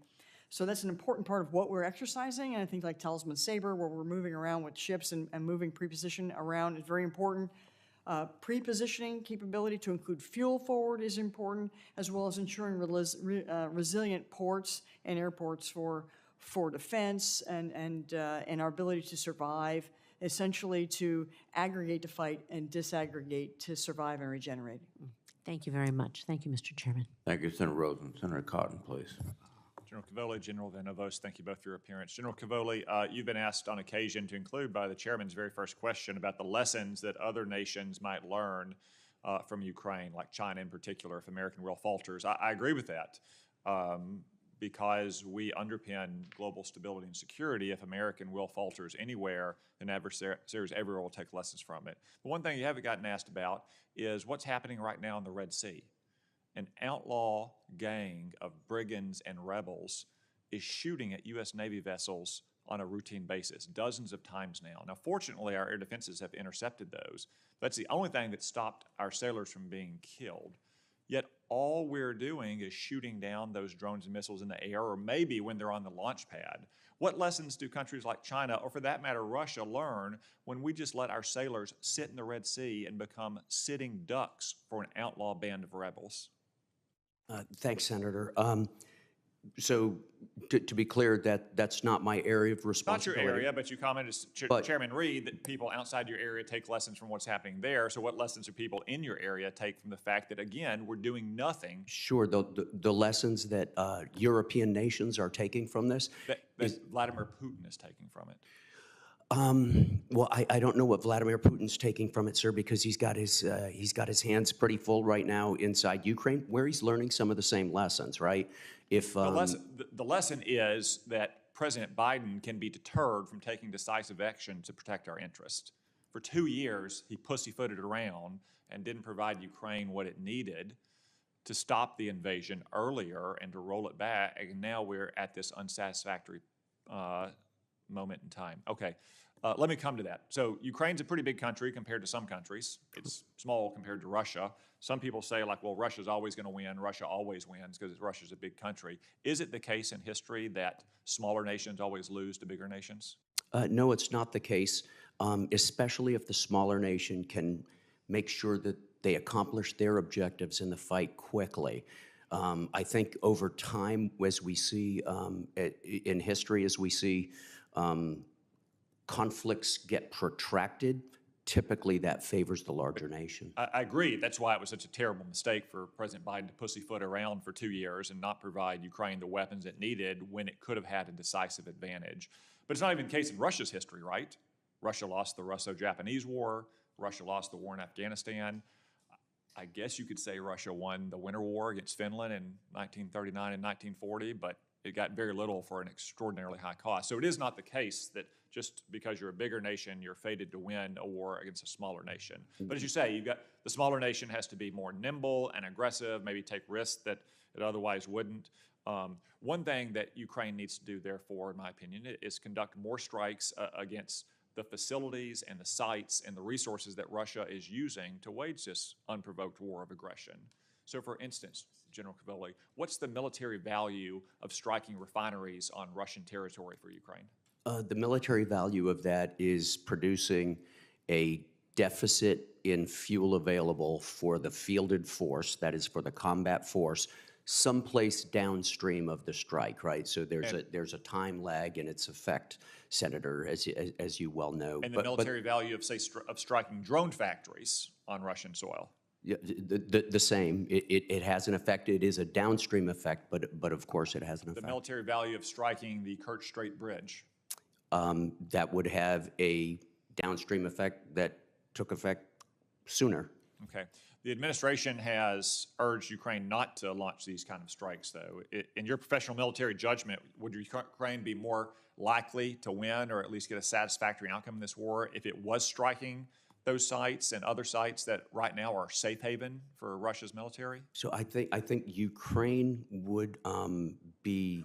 So that's an important part of what we're exercising, and I think like Talisman Sabre, where we're moving around with ships and moving preposition around, is very important. Pre-positioning capability to include fuel forward is important, as well as ensuring resilient ports and airports for defense and our ability to survive, essentially to aggregate to fight and disaggregate to survive and regenerate. Thank you very much. Thank you, Mr. Chairman. Thank you, Senator Rosen. Senator Cotton, please. General Cavoli, General Van Ovost, thank you both for your appearance. General Cavoli, you've been asked on occasion to include by the chairman's very first question about the lessons that other nations might learn from Ukraine, like China in particular, if American will falters. I agree with that because we underpin global stability and security. If American will falters anywhere, then adversaries everywhere will take lessons from it. But one thing you haven't gotten asked about is what's happening right now in the Red Sea. An outlaw gang of brigands and rebels is shooting at U.S. Navy vessels on a routine basis, dozens of times now. Now, fortunately, our air defenses have intercepted those. That's the only thing that stopped our sailors from being killed. Yet all we're doing is shooting down those drones and missiles in the air, or maybe when they're on the launch pad. What lessons do countries like China, or for that matter, Russia, learn when we just let our sailors sit in the Red Sea and become sitting ducks for an outlaw band of rebels? Thanks, Senator. So to be clear, that's not my area of Not responsibility. your area, but you commented, Chairman Reed, that people outside your area take lessons from what's happening there. So what lessons do people in your area take from the fact that, again, we're doing nothing? Sure, the lessons that European nations are taking from this. That Vladimir Putin is taking from it. Well, I don't know what Vladimir Putin's taking from it, sir, because he's got his hands pretty full right now inside Ukraine, where he's learning some of the same lessons, right? If The lesson is that President Biden can be deterred from taking decisive action to protect our interests. For 2 years, he pussyfooted around and didn't provide Ukraine what it needed to stop the invasion earlier and to roll it back, and now we're at this unsatisfactory moment in time. Okay, let me come to that. So Ukraine's a pretty big country compared to some countries. It's small compared to Russia. Some people say, like, well, Russia's always going to win. Russia always wins because Russia's a big country. Is it the case in history that smaller nations always lose to bigger nations? No, it's not the case, especially if the smaller nation can make sure that they accomplish their objectives in the fight quickly. I think over time, as we see in history, as we see conflicts get protracted, typically that favors the larger nation. I agree. That's why it was such a terrible mistake for President Biden to pussyfoot around for 2 years and not provide Ukraine the weapons it needed when it could have had a decisive advantage. But it's not even the case in Russia's history, right? Russia lost the Russo-Japanese War. Russia lost the war in Afghanistan. I guess you could say Russia won the Winter War against Finland in 1939 and 1940, but it got very little for an extraordinarily high cost. So it is not the case that just because you're a bigger nation, you're fated to win a war against a smaller nation. But as you say, you've got the smaller nation has to be more nimble and aggressive, maybe take risks that it otherwise wouldn't. One thing that Ukraine needs to do, therefore, in my opinion, is conduct more strikes against the facilities and the sites and the resources that Russia is using to wage this unprovoked war of aggression. So, for instance, General Cavoli, what's the military value of striking refineries on Russian territory for Ukraine? The military value of that is producing a deficit in fuel available for the fielded force, that is for the combat force, someplace downstream of the strike, right? So there's a time lag in its effect, Senator, as you well know. And the military value of, say, of striking drone factories on Russian soil? Yeah, the same. It has an effect. It is a downstream effect, but of course it has an effect. The military value of striking the Kerch Strait Bridge? That would have a downstream effect that took effect sooner. Okay. The administration has urged Ukraine not to launch these kind of strikes, though. In your professional military judgment, would Ukraine be more likely to win or at least get a satisfactory outcome in this war if it was striking those sites and other sites that right now are safe haven for Russia's military? So I think Ukraine would be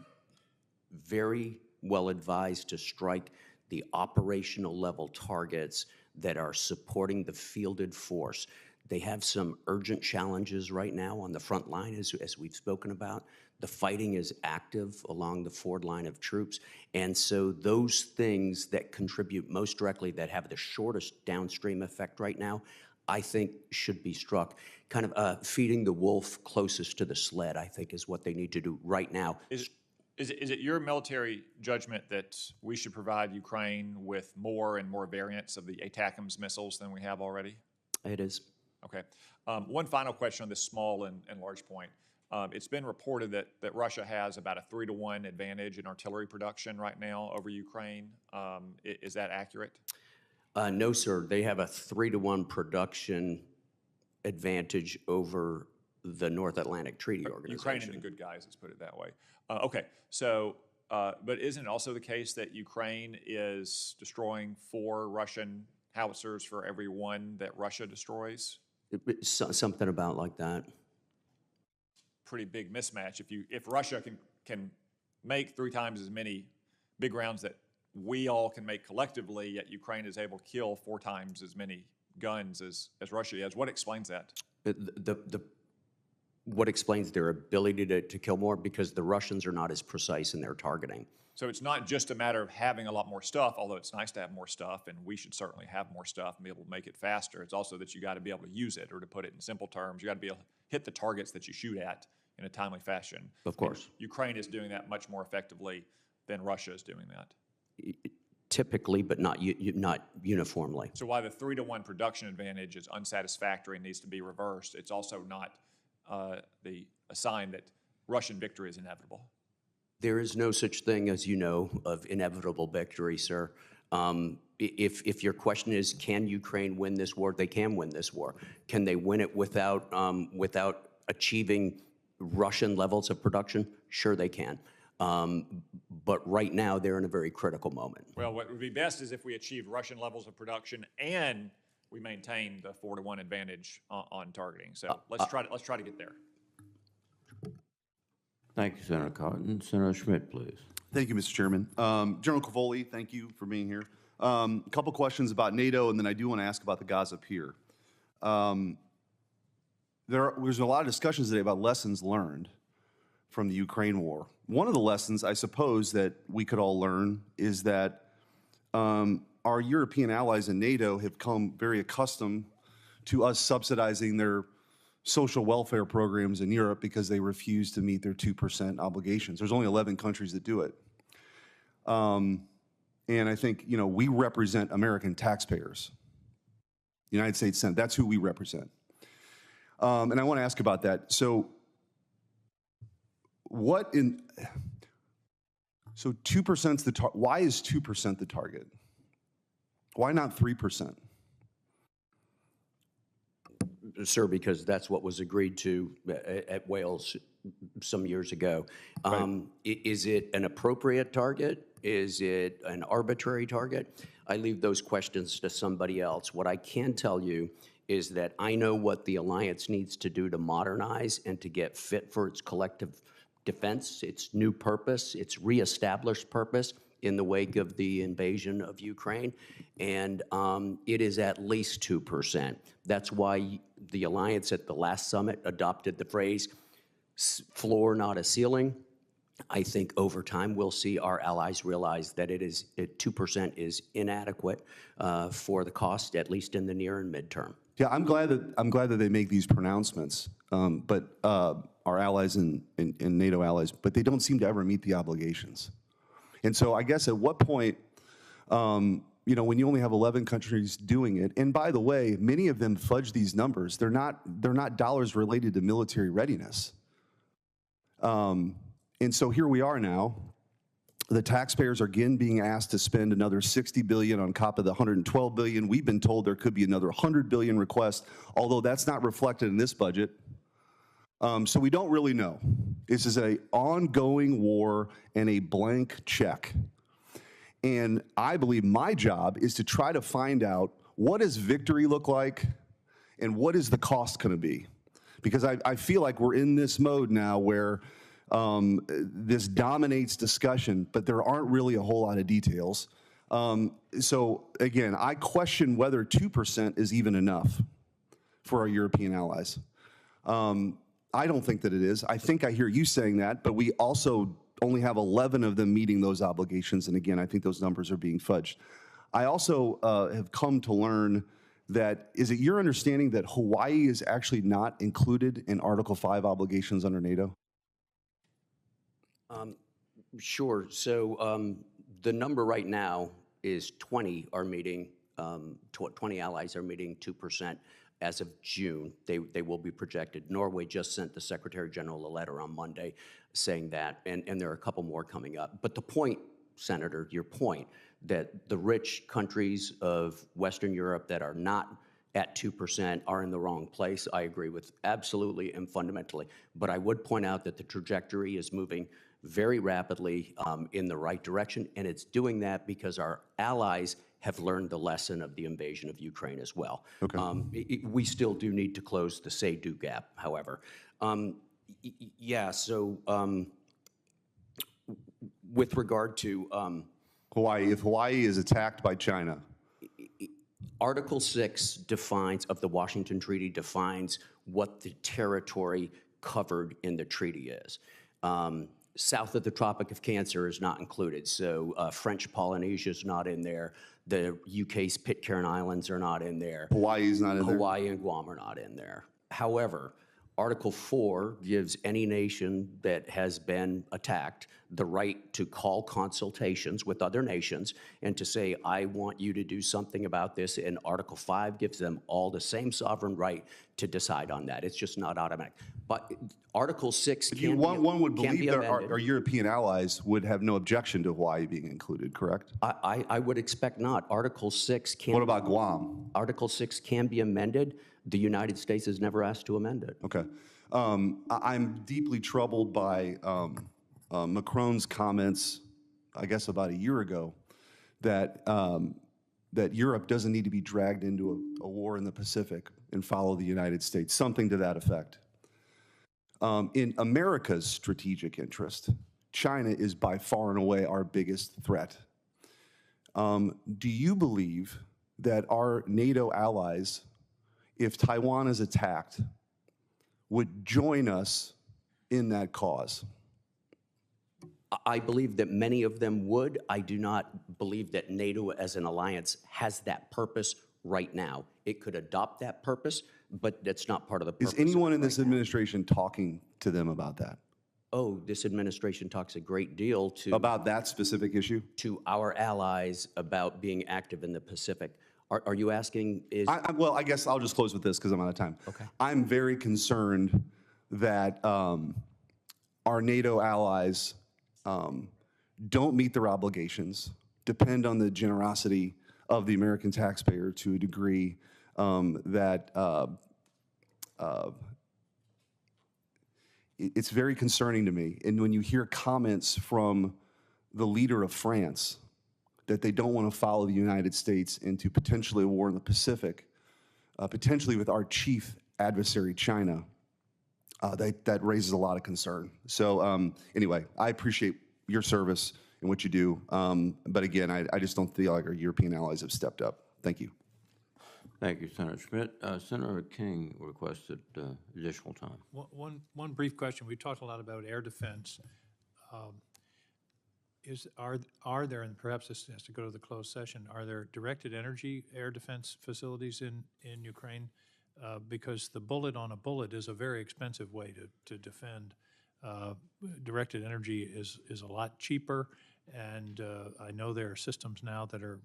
very well advised to strike the operational level targets that are supporting the fielded force. They have some urgent challenges right now on the front line, as we've spoken about. The fighting is active along the forward line of troops. And so those things that contribute most directly, that have the shortest downstream effect right now, I think should be struck. Kind of feeding the wolf closest to the sled, I think, is what they need to do right now. Is it your military judgment that we should provide Ukraine with more and more variants of the ATACMS missiles than we have already? It is. Okay. One final question on this small and large point. It's been reported that Russia has about a 3-to-1 advantage in artillery production right now over Ukraine. Is that accurate? No, sir. They have a 3-to-1 production advantage over the North Atlantic Treaty Organization. Ukraine and the good guys, let's put it that way. Okay, so, but isn't it also the case that Ukraine is destroying 4 Russian howitzers for every 1 that Russia destroys? Something about like that. Pretty big mismatch. If Russia can make 3 times as many big rounds that we all can make collectively, yet Ukraine is able to kill 4 times as many guns as Russia has, what explains that? What explains their ability to kill more? Because the Russians are not as precise in their targeting. So it's not just a matter of having a lot more stuff, although it's nice to have more stuff, and we should certainly have more stuff and be able to make it faster. It's also that you got to be able to use it, or to put it in simple terms, you got to be able to hit the targets that you shoot at in a timely fashion. Of course. And Ukraine is doing that much more effectively than Russia is doing that. Typically, but not uniformly. So while the 3-to-1 production advantage is unsatisfactory and needs to be reversed, it's also not a sign that Russian victory is inevitable. There is no such thing, as you know, of inevitable victory, sir. If your question is, can Ukraine win this war? They can win this war. Can they win it without achieving Russian levels of production? Sure, they can. But right now, they're in a very critical moment. Well, what would be best is if we achieve Russian levels of production and we maintain the 4-to-1 advantage on targeting. So let's try to get there. Thank you, Senator Cotton. Senator Schmidt, please. Thank you, Mr. Chairman. General Cavoli, thank you for being here. A couple questions about NATO, and then I do want to ask about the Gaza pier. There's a lot of discussions today about lessons learned from the Ukraine war. One of the lessons, I suppose, that we could all learn is that our European allies in NATO have come very accustomed to us subsidizing their social welfare programs in Europe because they refuse to meet their 2% obligations. There's only 11 countries that do it. And I think, we represent American taxpayers. The United States Senate, that's who we represent. And I want to ask about that. So 2%'s the target. Why is 2% the target? Why not 3%? Sir, because that's what was agreed to at Wales some years ago. Right. Is it an appropriate target? Is it an arbitrary target? I leave those questions to somebody else. What I can tell you is that I know what the alliance needs to do to modernize and to get fit for its collective defense, its new purpose, its reestablished purpose in the wake of the invasion of Ukraine, and it is at least 2%. That's why the alliance at the last summit adopted the phrase, floor, not a ceiling. I think over time we'll see our allies realize that 2% is inadequate for the cost, at least in the near and midterm. Yeah, I'm glad that they make these pronouncements, but our allies and NATO allies, but they don't seem to ever meet the obligations. And so I guess at what point, when you only have 11 countries doing it, and by the way, many of them fudge these numbers. They're not dollars related to military readiness. And so here we are now. The taxpayers are again being asked to spend another $60 billion on top of the $112 billion. We've been told there could be another $100 billion request, although that's not reflected in this budget. So we don't really know. This is an ongoing war and a blank check. And I believe my job is to try to find out, what does victory look like and what is the cost going to be? Because I feel like we're in this mode now where this dominates discussion, but there aren't really a whole lot of details. So again, I question whether 2% is even enough for our European allies. I don't think that it is. I think I hear you saying that, but we also only have 11 of them meeting those obligations. And again, I think those numbers are being fudged. I also have come to learn that, is it your understanding that Hawaii is actually not included in Article 5 obligations under NATO? Sure. So the number right now is 20 are meeting, 20 allies are meeting 2% as of June. They will be projected. Norway just sent the Secretary General a letter on Monday saying that, and there are a couple more coming up. But the point, Senator, your point, that the rich countries of Western Europe that are not at 2% are in the wrong place, I agree with absolutely and fundamentally. But I would point out that the trajectory is moving very rapidly in the right direction, and it's doing that because our allies have learned the lesson of the invasion of Ukraine as well. Okay. We still do need to close the say-do gap, however. Yeah, so with regard to Hawaii, if Hawaii is attacked by China, Article 6 defines, of the Washington Treaty, defines what the territory covered in the treaty is. South of the Tropic of Cancer is not included, so French Polynesia is not in there. The UK's Pitcairn Islands are not in there. Hawaii is not in there? Hawaii and Guam are not in there. However, Article 4 gives any nation that has been attacked the right to call consultations with other nations and to say, I want you to do something about this. And Article 5 gives them all the same sovereign right to decide on that. It's just not automatic. But Article 6 one would believe that our European allies would have no objection to Hawaii being included, correct? I would expect not. Article 6 can. What about Guam? Article 6 can be amended. The United States has never asked to amend it. Okay. I'm deeply troubled by Macron's comments, I guess about a year ago, that that Europe doesn't need to be dragged into a war in the Pacific and follow the United States, something to that effect. In America's strategic interest, China is by far and away our biggest threat. Do you believe that our NATO allies, if Taiwan is attacked, would join us in that cause? I believe that many of them would. I do not believe that NATO as an alliance has that purpose right now. It could adopt that purpose, but that's not part of the purpose. Is anyone in this administration talking to them about that? Oh, this administration talks a great deal to... About that specific issue? To our allies about being active in the Pacific. Are you asking is... Well, I guess I'll just close with this because I'm out of time. Okay. I'm very concerned that our NATO allies don't meet their obligations, depend on the generosity of the American taxpayer to a degree that it's very concerning to me. And when you hear comments from the leader of France that they don't want to follow the United States into potentially a war in the Pacific, potentially with our chief adversary, China, that raises a lot of concern. So anyway, I appreciate your service and what you do. But again, I just don't feel like our European allies have stepped up. Thank you. Thank you, Senator Schmidt. Senator King requested additional time. One brief question. We talked a lot about air defense. Are there, and perhaps this has to go to the closed session, are there directed energy air defense facilities in Ukraine? Because the bullet on a bullet is a very expensive way to defend. Directed energy is a lot cheaper, and I know there are systems now that are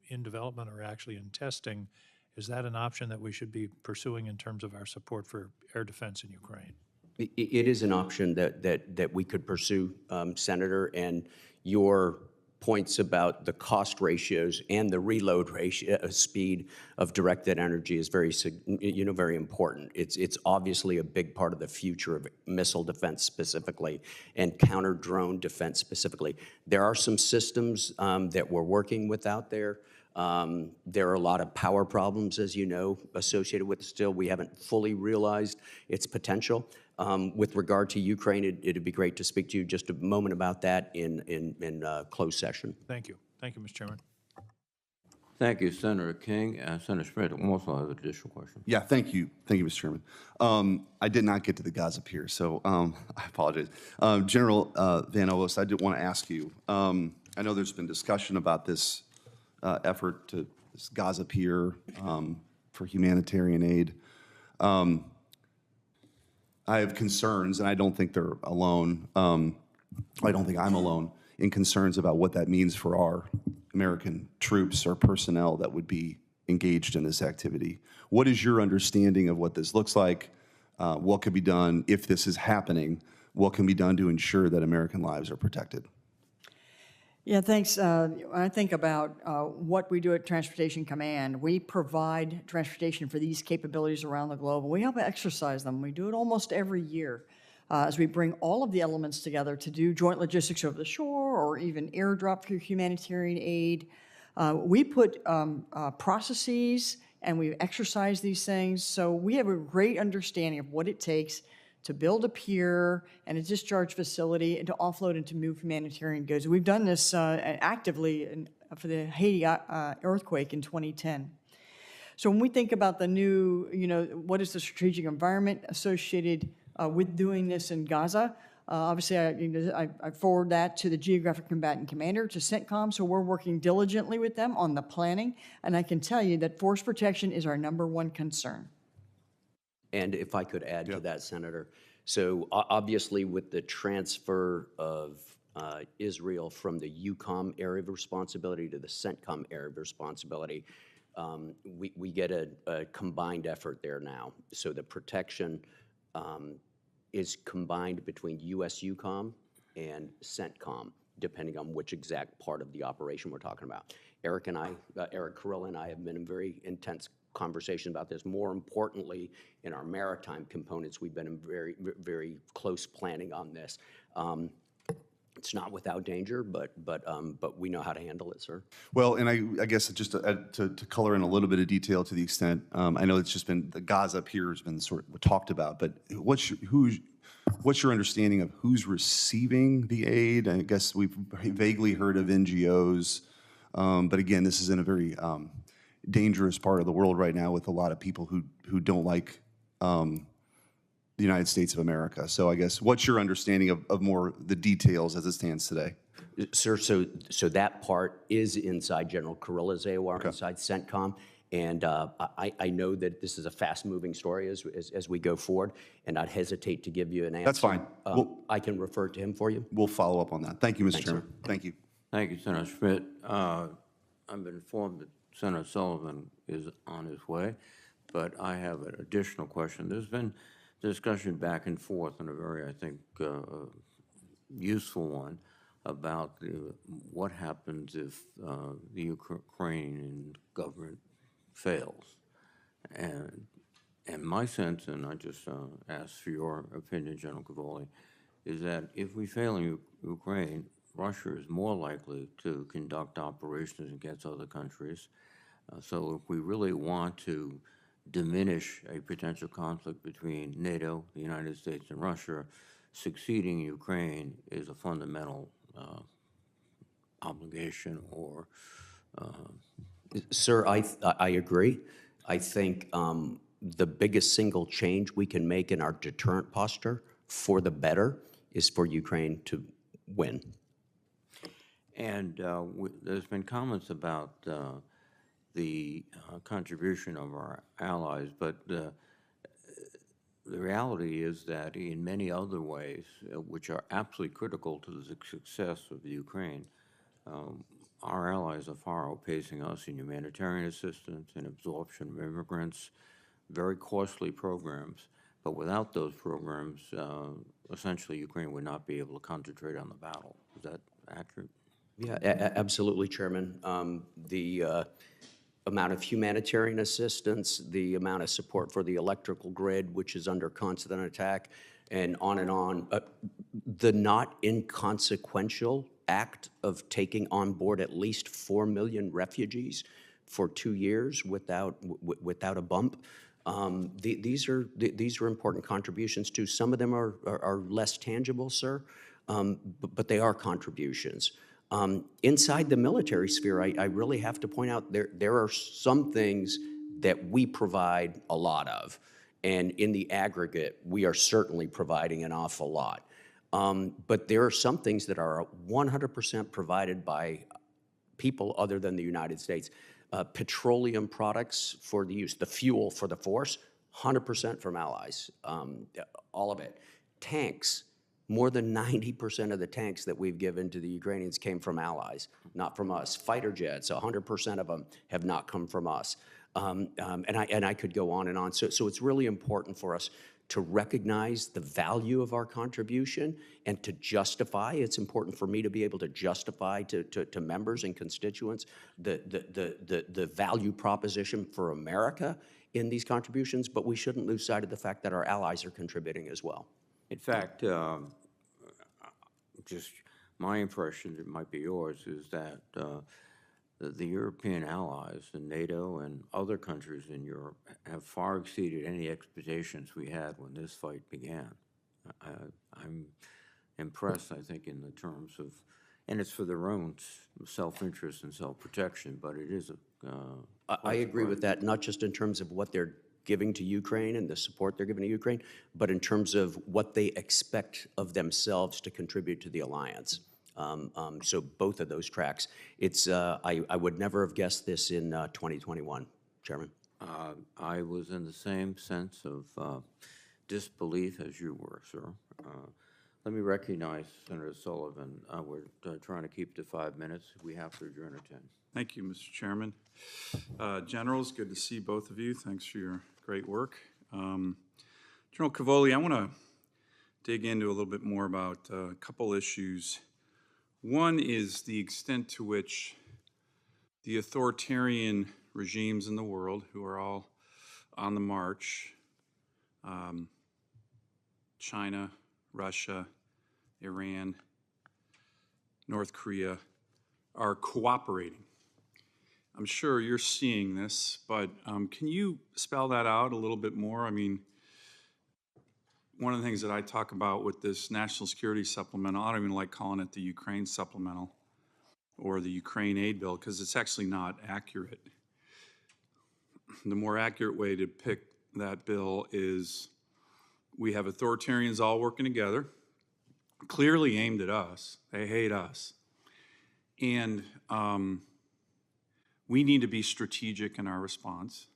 in development or actually in testing. Is that an option that we should be pursuing in terms of our support for air defense in Ukraine? It is an option that we could pursue, Senator, and your points about the cost ratios and the reload ratio, speed of directed energy is very important. It's obviously a big part of the future of missile defense specifically and counter drone defense specifically. There are some systems that we're working with out there. There are a lot of power problems, as you know, associated with it still. We haven't fully realized its potential. With regard to Ukraine, it'd be great to speak to you just a moment about that in closed session. Thank you. Thank you, Mr. Chairman. Thank you, Senator King. Senator Schmidt also has an additional question. Yeah, thank you. Thank you, Mr. Chairman. I did not get to the Gaza pier, so I apologize. General Van Ovost, I did want to ask you, I know there's been discussion about this effort to this Gaza pier for humanitarian aid. I have concerns, and I don't think they're alone. I don't think I'm alone in concerns about what that means for our American troops or personnel that would be engaged in this activity. What is your understanding of what this looks like? What could be done if this is happening? What can be done to ensure that American lives are protected? Yeah, thanks. When I think about what we do at Transportation Command, we provide transportation for these capabilities around the globe, and we help exercise them. We do it almost every year as we bring all of the elements together to do joint logistics over the shore or even airdrop for humanitarian aid. We put processes and we exercise these things, so we have a great understanding of what it takes to build a pier and a discharge facility and to offload and to move humanitarian goods. We've done this actively for the Haiti earthquake in 2010. So when we think about the new, what is the strategic environment associated with doing this in Gaza, obviously I forward that to the Geographic Combatant Commander, to CENTCOM, so we're working diligently with them on the planning, and I can tell you that force protection is our #1 concern. And if I could add to that, Senator, so obviously with the transfer of Israel from the Eucom area of responsibility to the CENTCOM area of responsibility, we get a combined effort there now. So the protection is combined between US Eucom and CENTCOM, depending on which exact part of the operation we're talking about. Eric Carrilla and I have been in very intense conversation about this. More importantly, in our maritime components, we've been in very, very close planning on this. It's not without danger, but we know how to handle it, sir. Well, and I guess just to color in a little bit of detail to the extent, I know it's just been, the Gaza pier has been sort of talked about, but what's your understanding of who's receiving the aid? I guess we've vaguely heard of NGOs, but again, this is in a very dangerous part of the world right now with a lot of people who don't like the United States of America. So I guess, what's your understanding of more the details as it stands today? Sir, so that part is inside General Carrilla's AOR, inside CENTCOM, and I know that this is a fast-moving story as we go forward, and I'd hesitate to give you an answer. That's fine. I can refer to him for you. We'll follow up on that. Thank you, Mr. Thanks, Chairman. sir. Thank you. Thank you, Senator Schmidt. I've been informed that Senator Sullivan is on his way, but I have an additional question. There's been discussion back and forth, and a very, I think, useful one, about what happens if the Ukrainian government fails. And my sense, and I just ask for your opinion, General Cavoli, is that if we fail in Ukraine, Russia is more likely to conduct operations against other countries. So if we really want to diminish a potential conflict between NATO, the United States, and Russia, succeeding in Ukraine is a fundamental obligation or... Sir, I agree. I think the biggest single change we can make in our deterrent posture for the better is for Ukraine to win. And there's been comments about the contribution of our allies, but the reality is that in many other ways, which are absolutely critical to the success of Ukraine, our allies are far outpacing us in humanitarian assistance and absorption of immigrants, very costly programs. But without those programs, essentially Ukraine would not be able to concentrate on the battle. Is that accurate? Yeah, absolutely, Chairman. The amount of humanitarian assistance, the amount of support for the electrical grid, which is under constant attack, and on, the not inconsequential act of taking on board at least 4 million refugees for 2 years without a bump. These are important contributions too. Some of them are less tangible, sir, but they are contributions. Inside the military sphere, I really have to point out there are some things that we provide a lot of, and in the aggregate, we are certainly providing an awful lot. But there are some things that are 100% provided by people other than the United States. Petroleum products for the use, the fuel for the force, 100% from allies, all of it. Tanks, more than 90% of the tanks that we've given to the Ukrainians came from allies, not from us. Fighter jets, 100% of them have not come from us. And I could go on and on. So it's really important for us to recognize the value of our contribution and to justify. It's important for me to be able to justify to members and constituents the value proposition for America in these contributions, but we shouldn't lose sight of the fact that our allies are contributing as well. In fact, just my impression, it might be yours, is that the European allies and NATO and other countries in Europe have far exceeded any expectations we had when this fight began. I'm impressed, I think, in the terms of, and it's for their own self-interest and self-protection, but it is a... I agree with that, not just in terms of what they're giving to Ukraine and the support they're giving to Ukraine, but in terms of what they expect of themselves to contribute to the alliance. So both of those tracks. It's I would never have guessed this in 2021, Chairman. I was in the same sense of disbelief as you were, sir. Let me recognize Senator Sullivan. We're trying to keep to 5 minutes. We have to adjourn at 10. Thank you, Mr. Chairman. Generals, good to see both of you. Thanks for your great work. General Cavoli, I want to dig into a little bit more about a couple issues. One is the extent to which the authoritarian regimes in the world, who are all on the march, China, Russia, Iran, North Korea, are cooperating. I'm sure you're seeing this, but can you spell that out a little bit more? I mean, one of the things that I talk about with this national security supplemental, I don't even like calling it the Ukraine supplemental or the Ukraine aid bill because it's actually not accurate. The more accurate way to pick that bill is we have authoritarians all working together, clearly aimed at us. They hate us. And we need to be strategic in our response.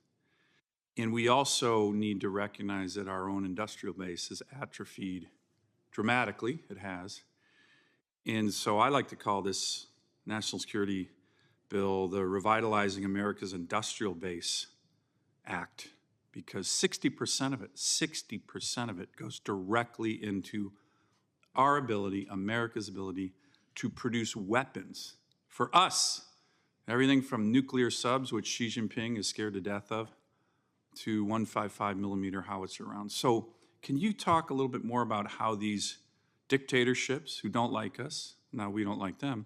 And we also need to recognize that our own industrial base has atrophied dramatically. It has. And so I like to call this national security bill the Revitalizing America's Industrial Base Act, because 60% of it goes directly into our ability, America's ability, to produce weapons for us. Everything from nuclear subs, which Xi Jinping is scared to death of, to 155 millimeter howitzer rounds. So can you talk a little bit more about how these dictatorships who don't like us, now we don't like them,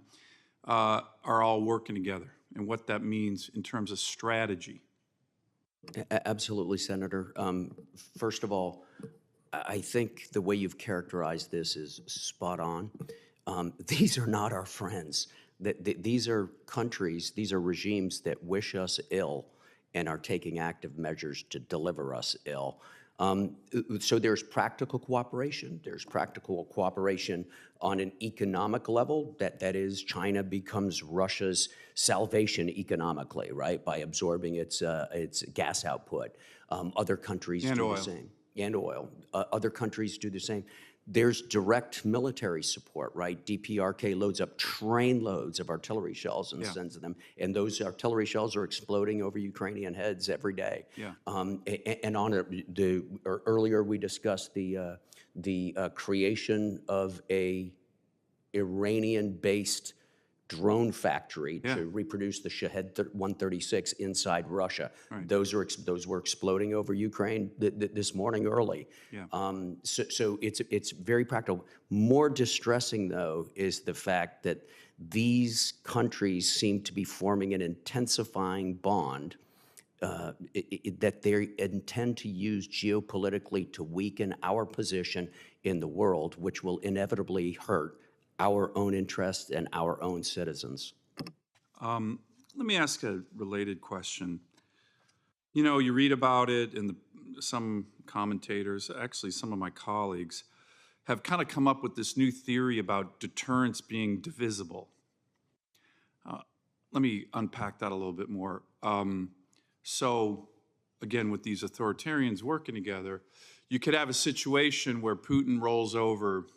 are all working together and what that means in terms of strategy? Absolutely, Senator. First of all, I think the way you've characterized this is spot on. These are not our friends. These are countries, these are regimes that wish us ill and are taking active measures to deliver us ill. So there's practical cooperation. There's practical cooperation on an economic level. That is, China becomes Russia's salvation economically, right, by absorbing its gas output. Other countries do the same. And oil. Other countries do the same. There's direct military support, right? DPRK loads up train loads of artillery shells and sends them, and those artillery shells are exploding over Ukrainian heads every day. Yeah. And on earlier we discussed the creation of a Iranian-based drone factory to reproduce the Shahed 136 inside Russia. Right. Those were exploding over Ukraine this morning early. Yeah. So it's very practical. More distressing, though, is the fact that these countries seem to be forming an intensifying bond that they intend to use geopolitically to weaken our position in the world, which will inevitably hurt our own interests and our own citizens. Let me ask a related question. You know, you read about it, and some commentators, actually some of my colleagues, have kind of come up with this new theory about deterrence being divisible. let me unpack that a little bit more. So, again, with these authoritarians working together, you could have a situation where Putin rolls over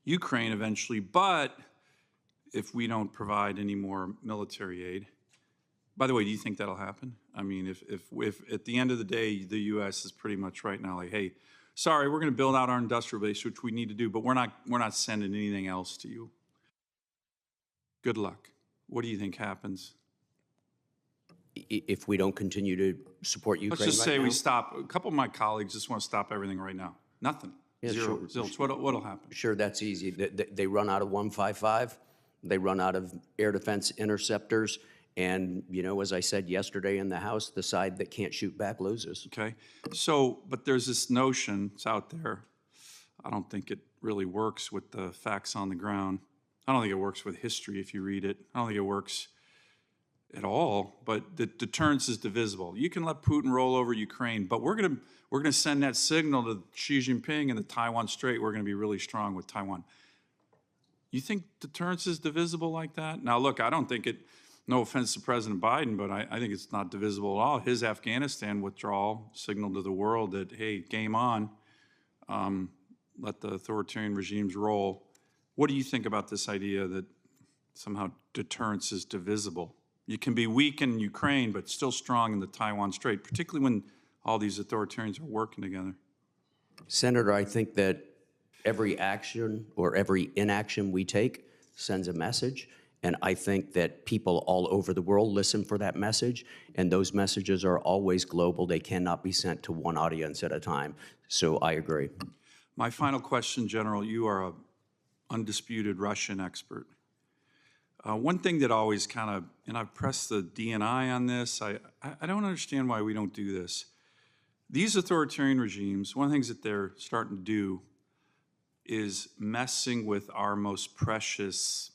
Ukraine eventually, but if we don't provide any more military aid, by the way, do you think that'll happen? I mean, if at the end of the day, the U.S. is pretty much right now like, hey, sorry, we're going to build out our industrial base, which we need to do, but we're not sending anything else to you. Good luck. What do you think happens? If we don't continue to support Ukraine Let's just say right we now? stop. A couple of my colleagues just want to stop everything right now. Nothing. Yeah, Zero. sure. Zilch. What'll happen? Sure, that's easy. They run out of 155. They run out of air defense interceptors. And, you know, as I said yesterday in the House, the side that can't shoot back loses. Okay. So, but there's this notion, it's out there. I don't think it really works with the facts on the ground. I don't think it works with history if you read it. I don't think it works at all, but the deterrence is divisible. You can let Putin roll over Ukraine, but we're gonna send that signal to Xi Jinping and the Taiwan Strait. We're gonna be really strong with Taiwan. You think deterrence is divisible like that? Now, look, I don't think it, no offense to President Biden, but I think it's not divisible at all. His Afghanistan withdrawal signaled to the world that, hey, game on, let the authoritarian regimes roll. What do you think about this idea that somehow deterrence is divisible? You can be weak in Ukraine, but still strong in the Taiwan Strait, particularly when all these authoritarians are working together. Senator, I think that every action or every inaction we take sends a message. And I think that people all over the world listen for that message. And those messages are always global. They cannot be sent to one audience at a time. So I agree. My final question, General, you are an undisputed Russian expert. One thing that always kind of, and I've pressed the DNI on this, I don't understand why we don't do this. These authoritarian regimes, one of the things that they're starting to do is messing with our most precious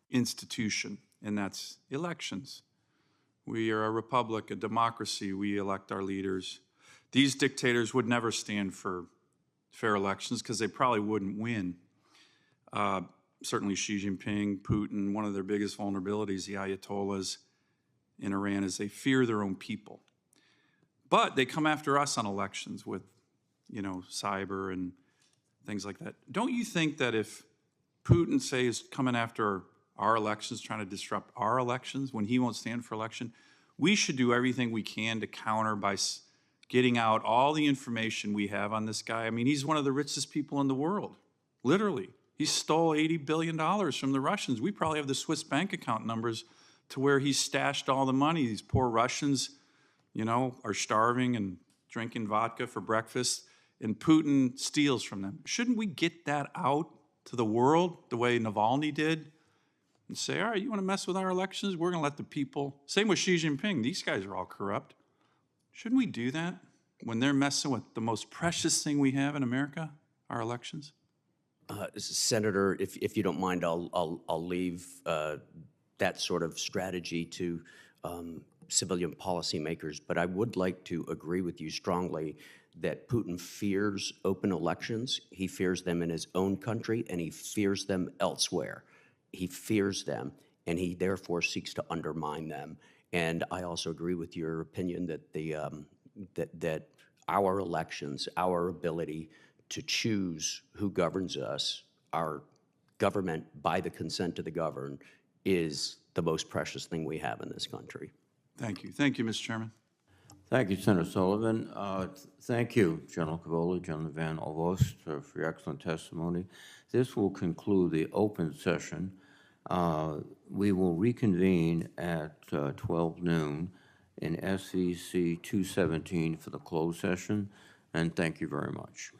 institution, and that's elections. We are a republic, a democracy. We elect our leaders. These dictators would never stand for fair elections because they probably wouldn't win. Certainly Xi Jinping, Putin, one of their biggest vulnerabilities, the Ayatollahs in Iran, is they fear their own people. But they come after us on elections with, you know, cyber and things like that. Don't you think that if Putin, say, is coming after our elections, trying to disrupt our elections when he won't stand for election, we should do everything we can to counter by getting out all the information we have on this guy? I mean, he's one of the richest people in the world, literally. He stole $80 billion from the Russians. We probably have the Swiss bank account numbers to where he stashed all the money. These poor Russians, you know, are starving and drinking vodka for breakfast, and Putin steals from them. Shouldn't we get that out to the world the way Navalny did and say, all right, you want to mess with our elections? We're going to let the people. Same with Xi Jinping. These guys are all corrupt. Shouldn't we do that when they're messing with the most precious thing we have in America, our elections? Senator, if you don't mind, I'll leave that sort of strategy to civilian policymakers, but I would like to agree with you strongly that Putin fears open elections. He fears them in his own country, and he fears them elsewhere. He fears them, and he therefore seeks to undermine them. And I also agree with your opinion that that our elections, our ability to choose who governs us, our government by the consent of the governed, is the most precious thing we have in this country. Thank you. Thank you, Mr. Chairman. Thank you, Senator Sullivan. Thank you, General Cavoli, General Van Ovost, for your excellent testimony. This will conclude the open session. We will reconvene at 12 noon in SEC 217 for the closed session, and thank you very much.